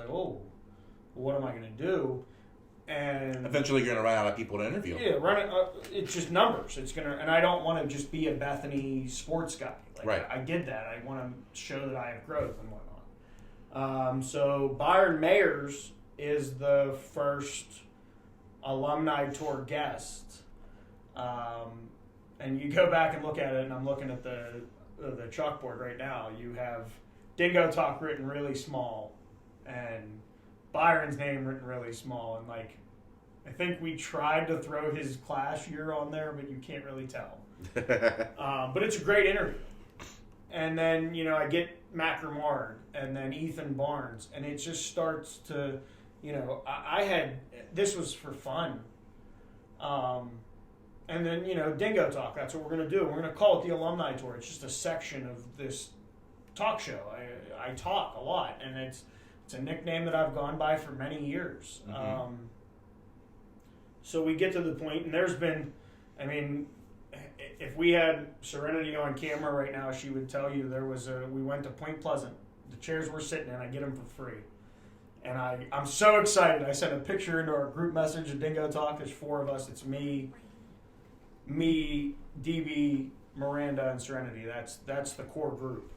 Speaker 1: what am I going to do? And
Speaker 2: eventually you're going to run out of people to interview.
Speaker 1: Yeah, it's just numbers. And I don't want to just be a Bethany sports guy.
Speaker 2: Right.
Speaker 1: I did that. I want to show that I have growth and whatnot. So Byron Mayers is the first alumni tour guest. And you go back and look at it, and I'm looking at the chalkboard right now. You have Dingo Talk written really small, and Byron's name written really small, and I think we tried to throw his class year on there, but you can't really tell. But it's a great interview. And then, I get Mac Remard and then Ethan Barnes, and it just starts to, this was for fun. And then, Dingo Talk, that's what we're going to do. We're going to call it the Alumni Tour. It's just a section of this talk show. I talk a lot, and it's a nickname that I've gone by for many years. Mm-hmm. So we get to the point, and there's been, if we had Serenity on camera right now, she would tell you we went to Point Pleasant. The chairs we're sitting in, I get them for free. And I'm so excited. I sent a picture into our group message of Dingo Talk. There's 4 of us. It's me, DB, Miranda, and Serenity. That's the core group.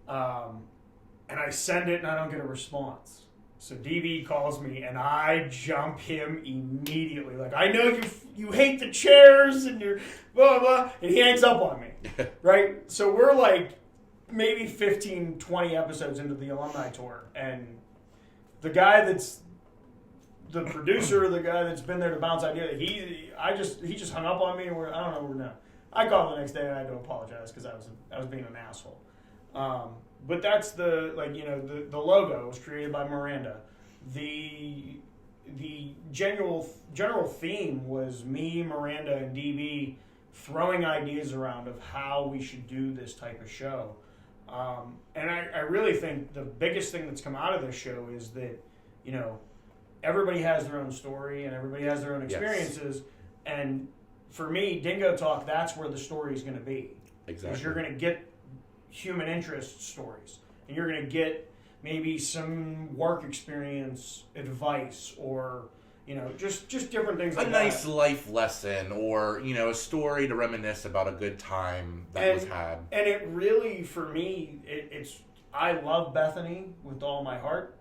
Speaker 1: And I send it, and I don't get a response. So DB calls me, and I jump him immediately. I know you hate the chairs, and you're blah, blah, and he hangs up on me, right? So we're maybe 15, 20 episodes into the Alumni Tour, and the guy that's the producer, the guy that's been there to bounce idea, he just hung up on me, and I don't know where we're now. I called the next day, and I had to apologize because I was being an asshole. But that's the logo was created by Miranda. The general theme was me, Miranda, and DB throwing ideas around of how we should do this type of show. And I really think the biggest thing that's come out of this show is that, everybody has their own story and everybody has their own experiences. Yes. And for me, Dingo Talk, that's where the story is going to be.
Speaker 2: Exactly.
Speaker 1: Is you're going to get human interest stories, and you're going to get maybe some work experience advice, or just different things like
Speaker 2: that. A nice life lesson, or a story to reminisce about a good time that was had. And
Speaker 1: it really, for me, it's I love Bethany with all my heart,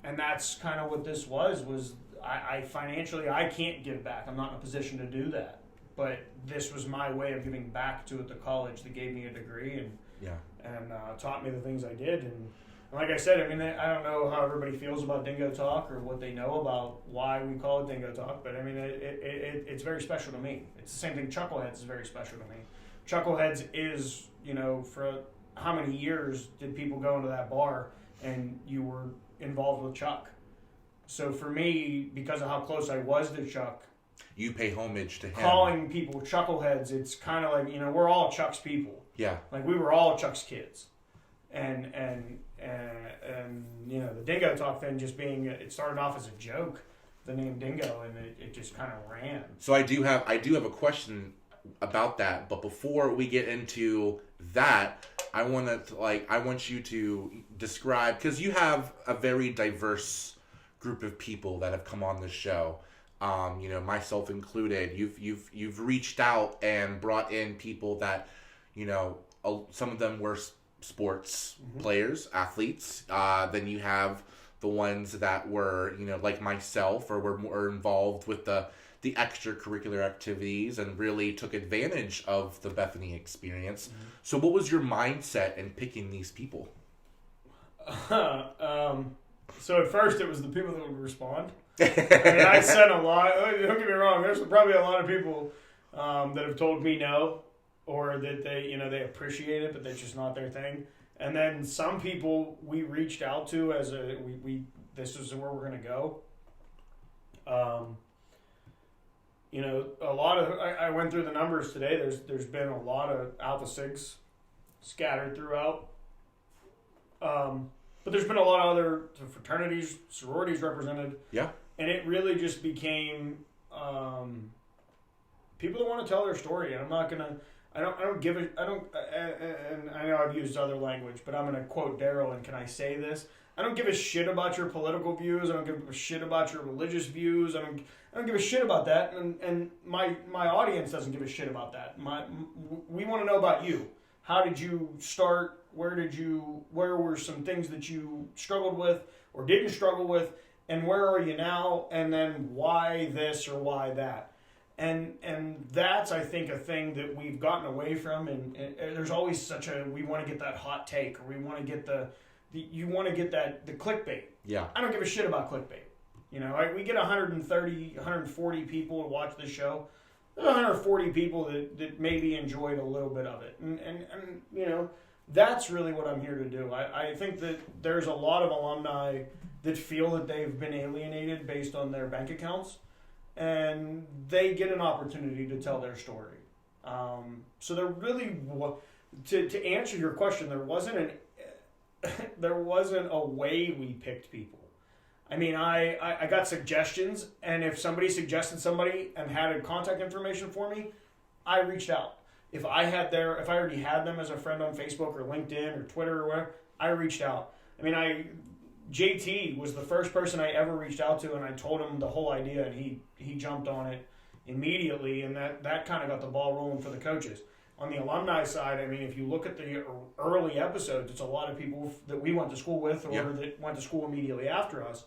Speaker 1: and that's kind of what this was. I financially, I can't give back. I'm not in a position to do that, but this was my way of giving back to the college that gave me a degree and taught me the things I did. And like I said, I mean, I don't know how everybody feels about Dingo Talk or what they know about why we call it Dingo Talk, but I mean, it's very special to me. It's the same thing. Chuckleheads is very special to me. Chuckleheads is, for how many years did people go into that bar and you were involved with Chuck? So for me, because of how close I was to Chuck,
Speaker 2: you pay homage to him.
Speaker 1: Calling people Chuckleheads, it's kind of like, we're all Chuck's people.
Speaker 2: Yeah.
Speaker 1: Like, we were all Chuck's kids. And the Dingo Talk thing just being, it started off as a joke, the name Dingo, and it just kind of ran.
Speaker 2: So I do have a question about that, but before we get into that, I want you to describe, because you have a very diverse group of people that have come on this show, myself included. You've reached out and brought in people that, some of them were sports players, athletes. Then you have the ones that were, like myself, or were more involved with the extracurricular activities and really took advantage of the Bethany experience. So what was your mindset in picking these people?
Speaker 1: So at first it was the people that would respond. I mean, I sent a lot. Don't get me wrong. There's probably a lot of people that have told me no, or that they appreciate it, but that's just not their thing. And then some people we reached out to as this is where we're going to go. A lot of I went through the numbers today. There's been a lot of Alpha Sigs scattered throughout. But there's been a lot of other fraternities, sororities represented. Yeah. And it really just became people that want to tell their story. And I'm not going to, and I know I've used other language, but I'm going to quote Daryl, and can I say this? I don't give a shit about your political views. I don't give a shit about your religious views. I don't give a shit about that. And my audience doesn't give a shit about that. We want to know about you. How did you start? Where were some things that you struggled with or didn't struggle with? And where are you now? And then why this or why that? And that's, I think, a thing that we've gotten away from. And there's always we want to get that hot take, or we want to get you want to get the clickbait. Yeah. I don't give a shit about clickbait. We get 130, 140 people to watch this show. There's 140 people that maybe enjoyed a little bit of it. And that's really what I'm here to do. I think that there's a lot of alumni that feel that they've been alienated based on their bank accounts, and they get an opportunity to tell their story. So there really, to answer your question, there wasn't a way we picked people. I mean, I got suggestions, and if somebody suggested somebody and had a contact information for me, I reached out. If I already had them as a friend on Facebook or LinkedIn or Twitter or whatever, I reached out. I mean, JT was the first person I ever reached out to, and I told him the whole idea, and he jumped on it immediately, and that kind of got the ball rolling for the coaches. On the alumni side, I mean, if you look at the early episodes, it's a lot of people that we went to school with or that went to school immediately after us.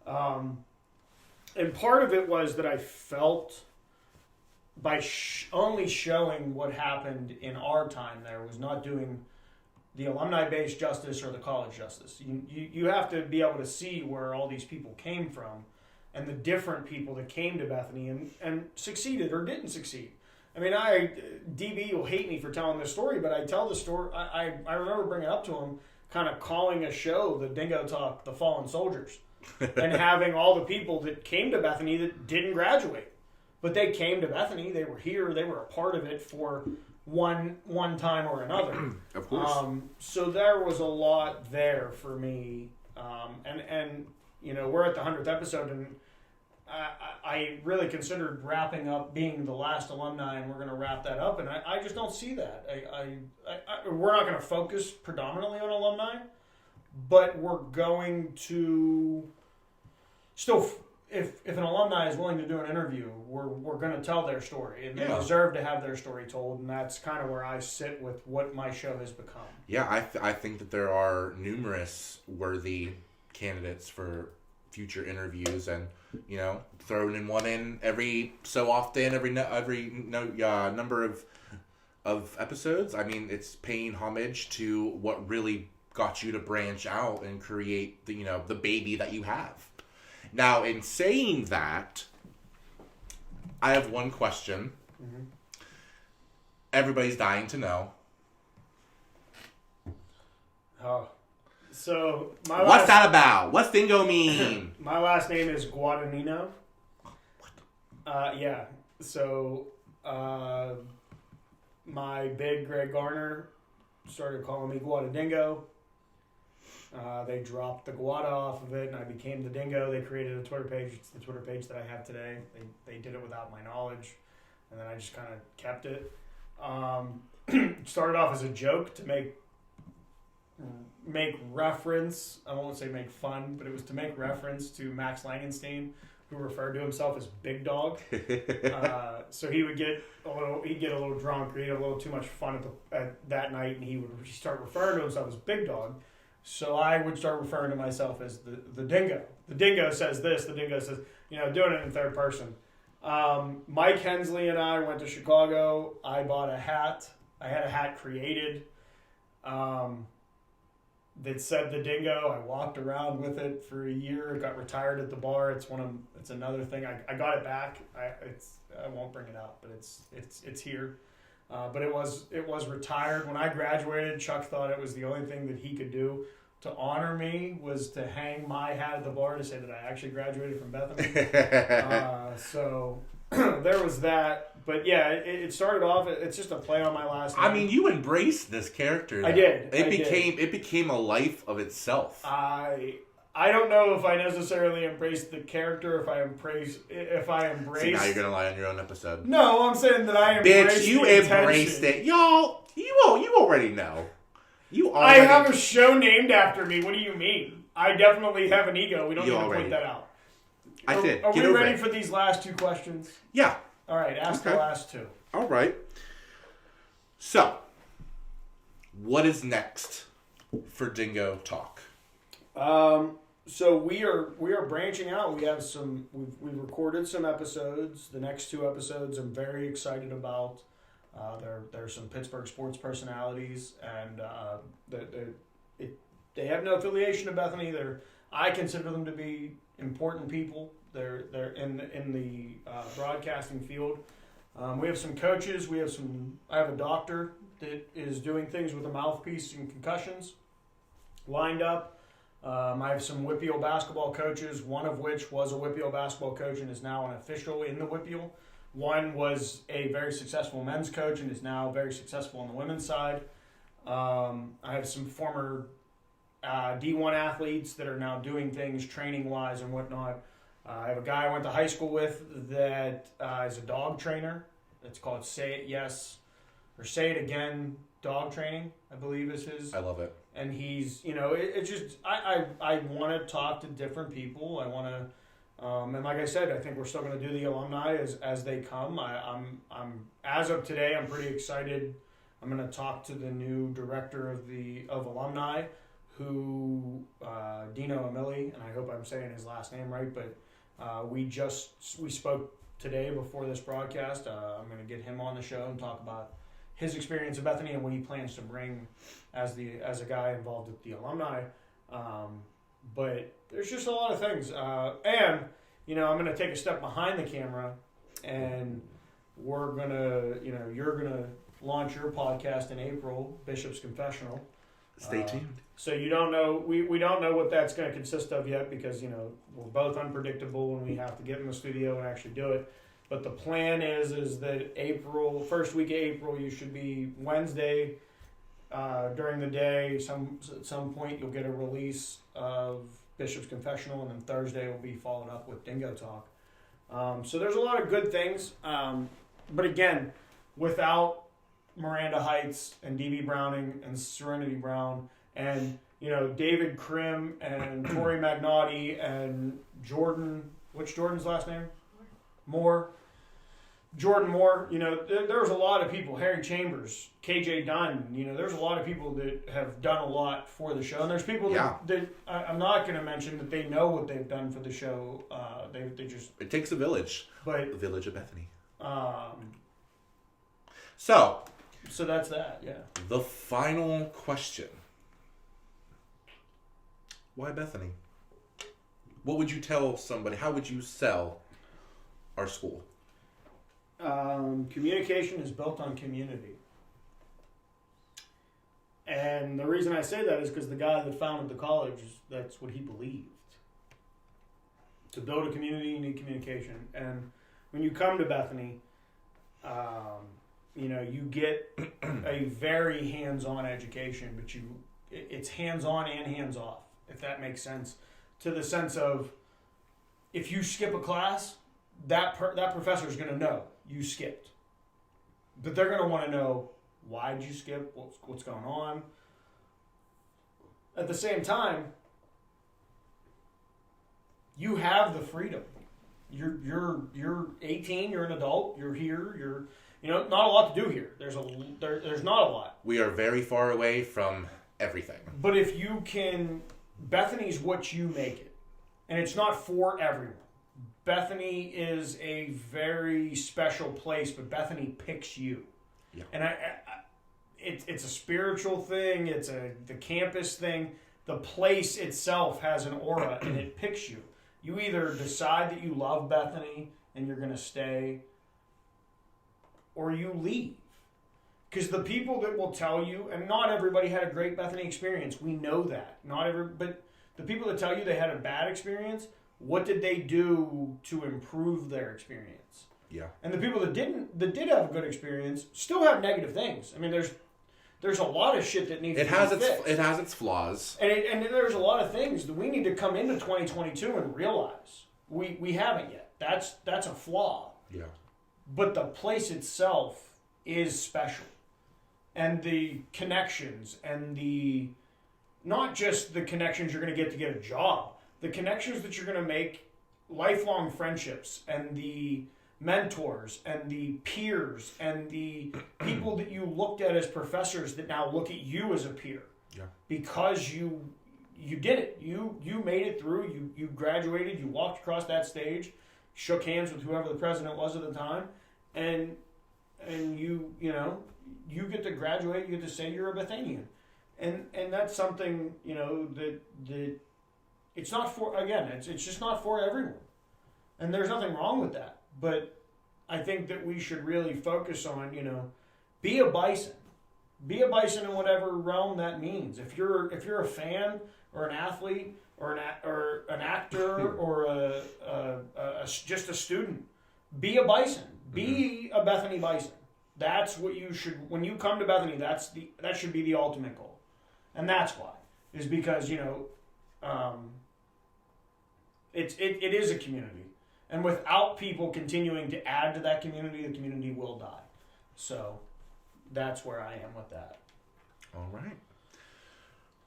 Speaker 1: And part of it was that I felt by only showing what happened in our time there was not doing the alumni-based justice or the college justice. You have to be able to see where all these people came from and the different people that came to Bethany and succeeded or didn't succeed. I mean, DB will hate me for telling this story, but I tell the story. I remember bringing up to him, kind of calling a show the Dingo Talk, the Fallen Soldiers, and having all the people that came to Bethany that didn't graduate. But they came to Bethany. They were here. They were a part of it for one time or another.
Speaker 2: Of course.
Speaker 1: So there was a lot there for me. And we're at the 100th episode, and I really considered wrapping up being the last alumni, and we're going to wrap that up, and I just don't see that. We're not going to focus predominantly on alumni, but we're going to still, if an alumni is willing to do an interview, we're going to tell their story, and they deserve to have their story told, and that's kind of where I sit with what my show has become.
Speaker 2: Yeah, I think that there are numerous worthy candidates for future interviews, and throwing in one in every so often, every number of episodes. I mean, it's paying homage to what really got you to branch out and create the baby that you have. Now, in saying that, I have one question. Mm-hmm. Everybody's dying to know.
Speaker 1: Oh. So
Speaker 2: what's that about? What's Dingo mean?
Speaker 1: My last name is Guadagnino. Yeah. So my big Greg Garner started calling me Guadadingo. They dropped the Guada off of it, and I became the Dingo. They created a Twitter page. It's the Twitter page that I have today. They did it without my knowledge, and then I just kind of kept it. Started off as a joke to make reference. I won't say make fun, but it was to make reference to Max Langenstein, who referred to himself as Big Dog. So he'd get a little drunk, or he'd have a little too much fun at that night, and he would start referring to himself as Big Dog. So I would start referring to myself as the Dingo. The Dingo says this. The Dingo says, doing it in third person. Mike Hensley and I went to Chicago. I bought a hat. I had a hat created that said the Dingo. I walked around with it for a year. It got retired at the bar. It's another thing. I got it back. I won't bring it out, but it's here. But it was retired when I graduated. Chuck thought it was the only thing that he could do to honor me was to hang my hat at the bar to say that I actually graduated from Bethany. So there was that. But yeah, it started off. It's just a play on my last name.
Speaker 2: I mean, you embraced this character. Though.
Speaker 1: I did.
Speaker 2: It became a life of itself.
Speaker 1: I don't know if I necessarily embraced the character. If I embrace.
Speaker 2: See, now you're gonna lie on your own episode.
Speaker 1: No, I'm saying that I embraced.
Speaker 2: Bitch, you embraced it, y'all. You already know.
Speaker 1: I have a show named after me. What do you mean? I definitely have an ego. We don't need to point that out.
Speaker 2: I did.
Speaker 1: Are we ready for these last two questions?
Speaker 2: Yeah.
Speaker 1: All right, ask the last two.
Speaker 2: All right. So, what is next for Dingo Talk?
Speaker 1: So we are branching out. We have we've recorded some episodes. The next two episodes I'm very excited about. There's some Pittsburgh sports personalities, and they have no affiliation to Bethany. I consider them to be important people. They're in the broadcasting field. We have some coaches. I have a doctor that is doing things with a mouthpiece and concussions lined up. I have some Whippeal basketball coaches, one of which was a Whippeal basketball coach and is now an official in the Whippeal. One was a very successful men's coach and is now very successful on the women's side. I have some former D1 athletes that are now doing things training-wise and whatnot. I have a guy I went to high school with that is a dog trainer. It's called Say It Yes or Say It Again Dog Training, I believe is his.
Speaker 2: I love it.
Speaker 1: And he's, it's just, I want to talk to different people. I want to, and like I said, I think we're still going to do the alumni as they come. I'm as of today, I'm pretty excited. I'm going to talk to the new director of alumni, who Dino Emili, and I hope I'm saying his last name right, but we spoke today before this broadcast. I'm going to get him on the show and talk about his experience at Bethany and what he plans to bring as a guy involved with the alumni. But there's just a lot of things. And, I'm going to take a step behind the camera, and we're going to, you're going to launch your podcast in April, Bishop's Confessional.
Speaker 2: Stay tuned.
Speaker 1: So you don't know, we don't know what that's going to consist of yet because, we're both unpredictable and we have to get in the studio and actually do it. But the plan is that first week of April, you should be Wednesday during the day. At some point, you'll get a release of Bishop's Confessional, and then Thursday will be followed up with Dingo Talk. So there's a lot of good things. But again, without Miranda Heights and D.B. Browning and Serenity Brown and, David Krim and Tori Magnotti and Jordan, what's Jordan's last name? Moore. Jordan Moore, there's a lot of people, Harry Chambers, KJ Dunn, there's a lot of people that have done a lot for the show. And there's people that I'm not going to mention that they know what they've done for the show. They just...
Speaker 2: It takes a village.
Speaker 1: But
Speaker 2: the village of Bethany.
Speaker 1: So that's that, yeah.
Speaker 2: The final question. Why Bethany? What would you tell somebody? How would you sell our school?
Speaker 1: Communication is built on community. And the reason I say that is because the guy that founded the college, that's what he believed. To build a community, you need communication. And when you come to Bethany, you get a very hands-on education, but it's hands-on and hands-off, if that makes sense. To the sense of, if you skip a class, that professor is going to know you skipped. But they're going to want to know, why did you skip? What's going on? At the same time, you have the freedom. You're 18, you're an adult, you're here, not a lot to do here. There's not a lot.
Speaker 2: We are very far away from everything.
Speaker 1: But if you can, Bethany's what you make it. And it's not for everyone. Bethany is a very special place, but Bethany picks you. Yeah. And it's a spiritual thing. It's the campus thing. The place itself has an aura, and it picks you. You either decide that you love Bethany and you're going to stay, or you leave. Because the people that will tell you, and not everybody had a great Bethany experience. We know that. But the people that tell you they had a bad experience, what did they do to improve their experience? Yeah. And the people that did have a good experience still have negative things. I mean, there's a lot of shit that needs to be fixed.
Speaker 2: It has its flaws.
Speaker 1: And there's a lot of things that we need to come into 2022 and realize. We haven't yet. That's a flaw. Yeah. But the place itself is special. And the connections and not just the connections you're going to get a job, the connections that you're going to make, lifelong friendships, and the mentors and the peers and the people that you looked at as professors that now look at you as a peer. Yeah. Because you did it. You made it through. You graduated. You walked across that stage, shook hands with whoever the president was at the time, and you get to graduate. You get to say you're a Bethanian, and that's something that it's not for. Again, it's just not for everyone, and there's nothing wrong with that. But I think that we should really focus on, be a bison. Be a bison in whatever realm that means. If you're a fan or an athlete or an actor or just a student, be a bison. Be a Bethany bison. That's what you should. When you come to Bethany, that should be the ultimate goal, and that's why is because it is a community. And without people continuing to add to that community, the community will die. So that's where I am with that.
Speaker 2: All right.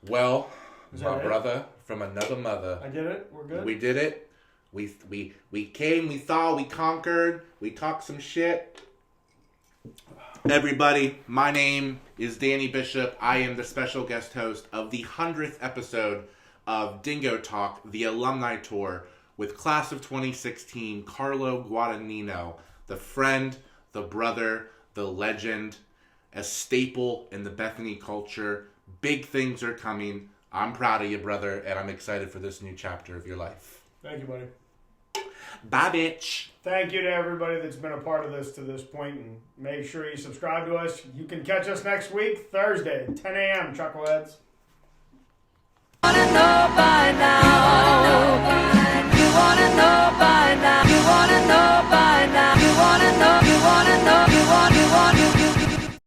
Speaker 2: Well, my brother from another mother.
Speaker 1: I did it. We're good.
Speaker 2: We did it. We came, we saw, we conquered, we talked some shit. Everybody, my name is Danny Bishop. I am the special guest host of the 100th episode of Dingo Talk, the Alumni Tour, with class of 2016, Carlo Guadagnino, the friend, the brother, the legend, a staple in the Bethany culture. Big things are coming. I'm proud of you, brother, and I'm excited for this new chapter of your life.
Speaker 1: Thank you, buddy.
Speaker 2: Bye, bitch.
Speaker 1: Thank you to everybody that's been a part of this to this point, and make sure you subscribe to us. You can catch us next week, Thursday, 10 a.m., Chuckleheads.
Speaker 3: Wanna know by now.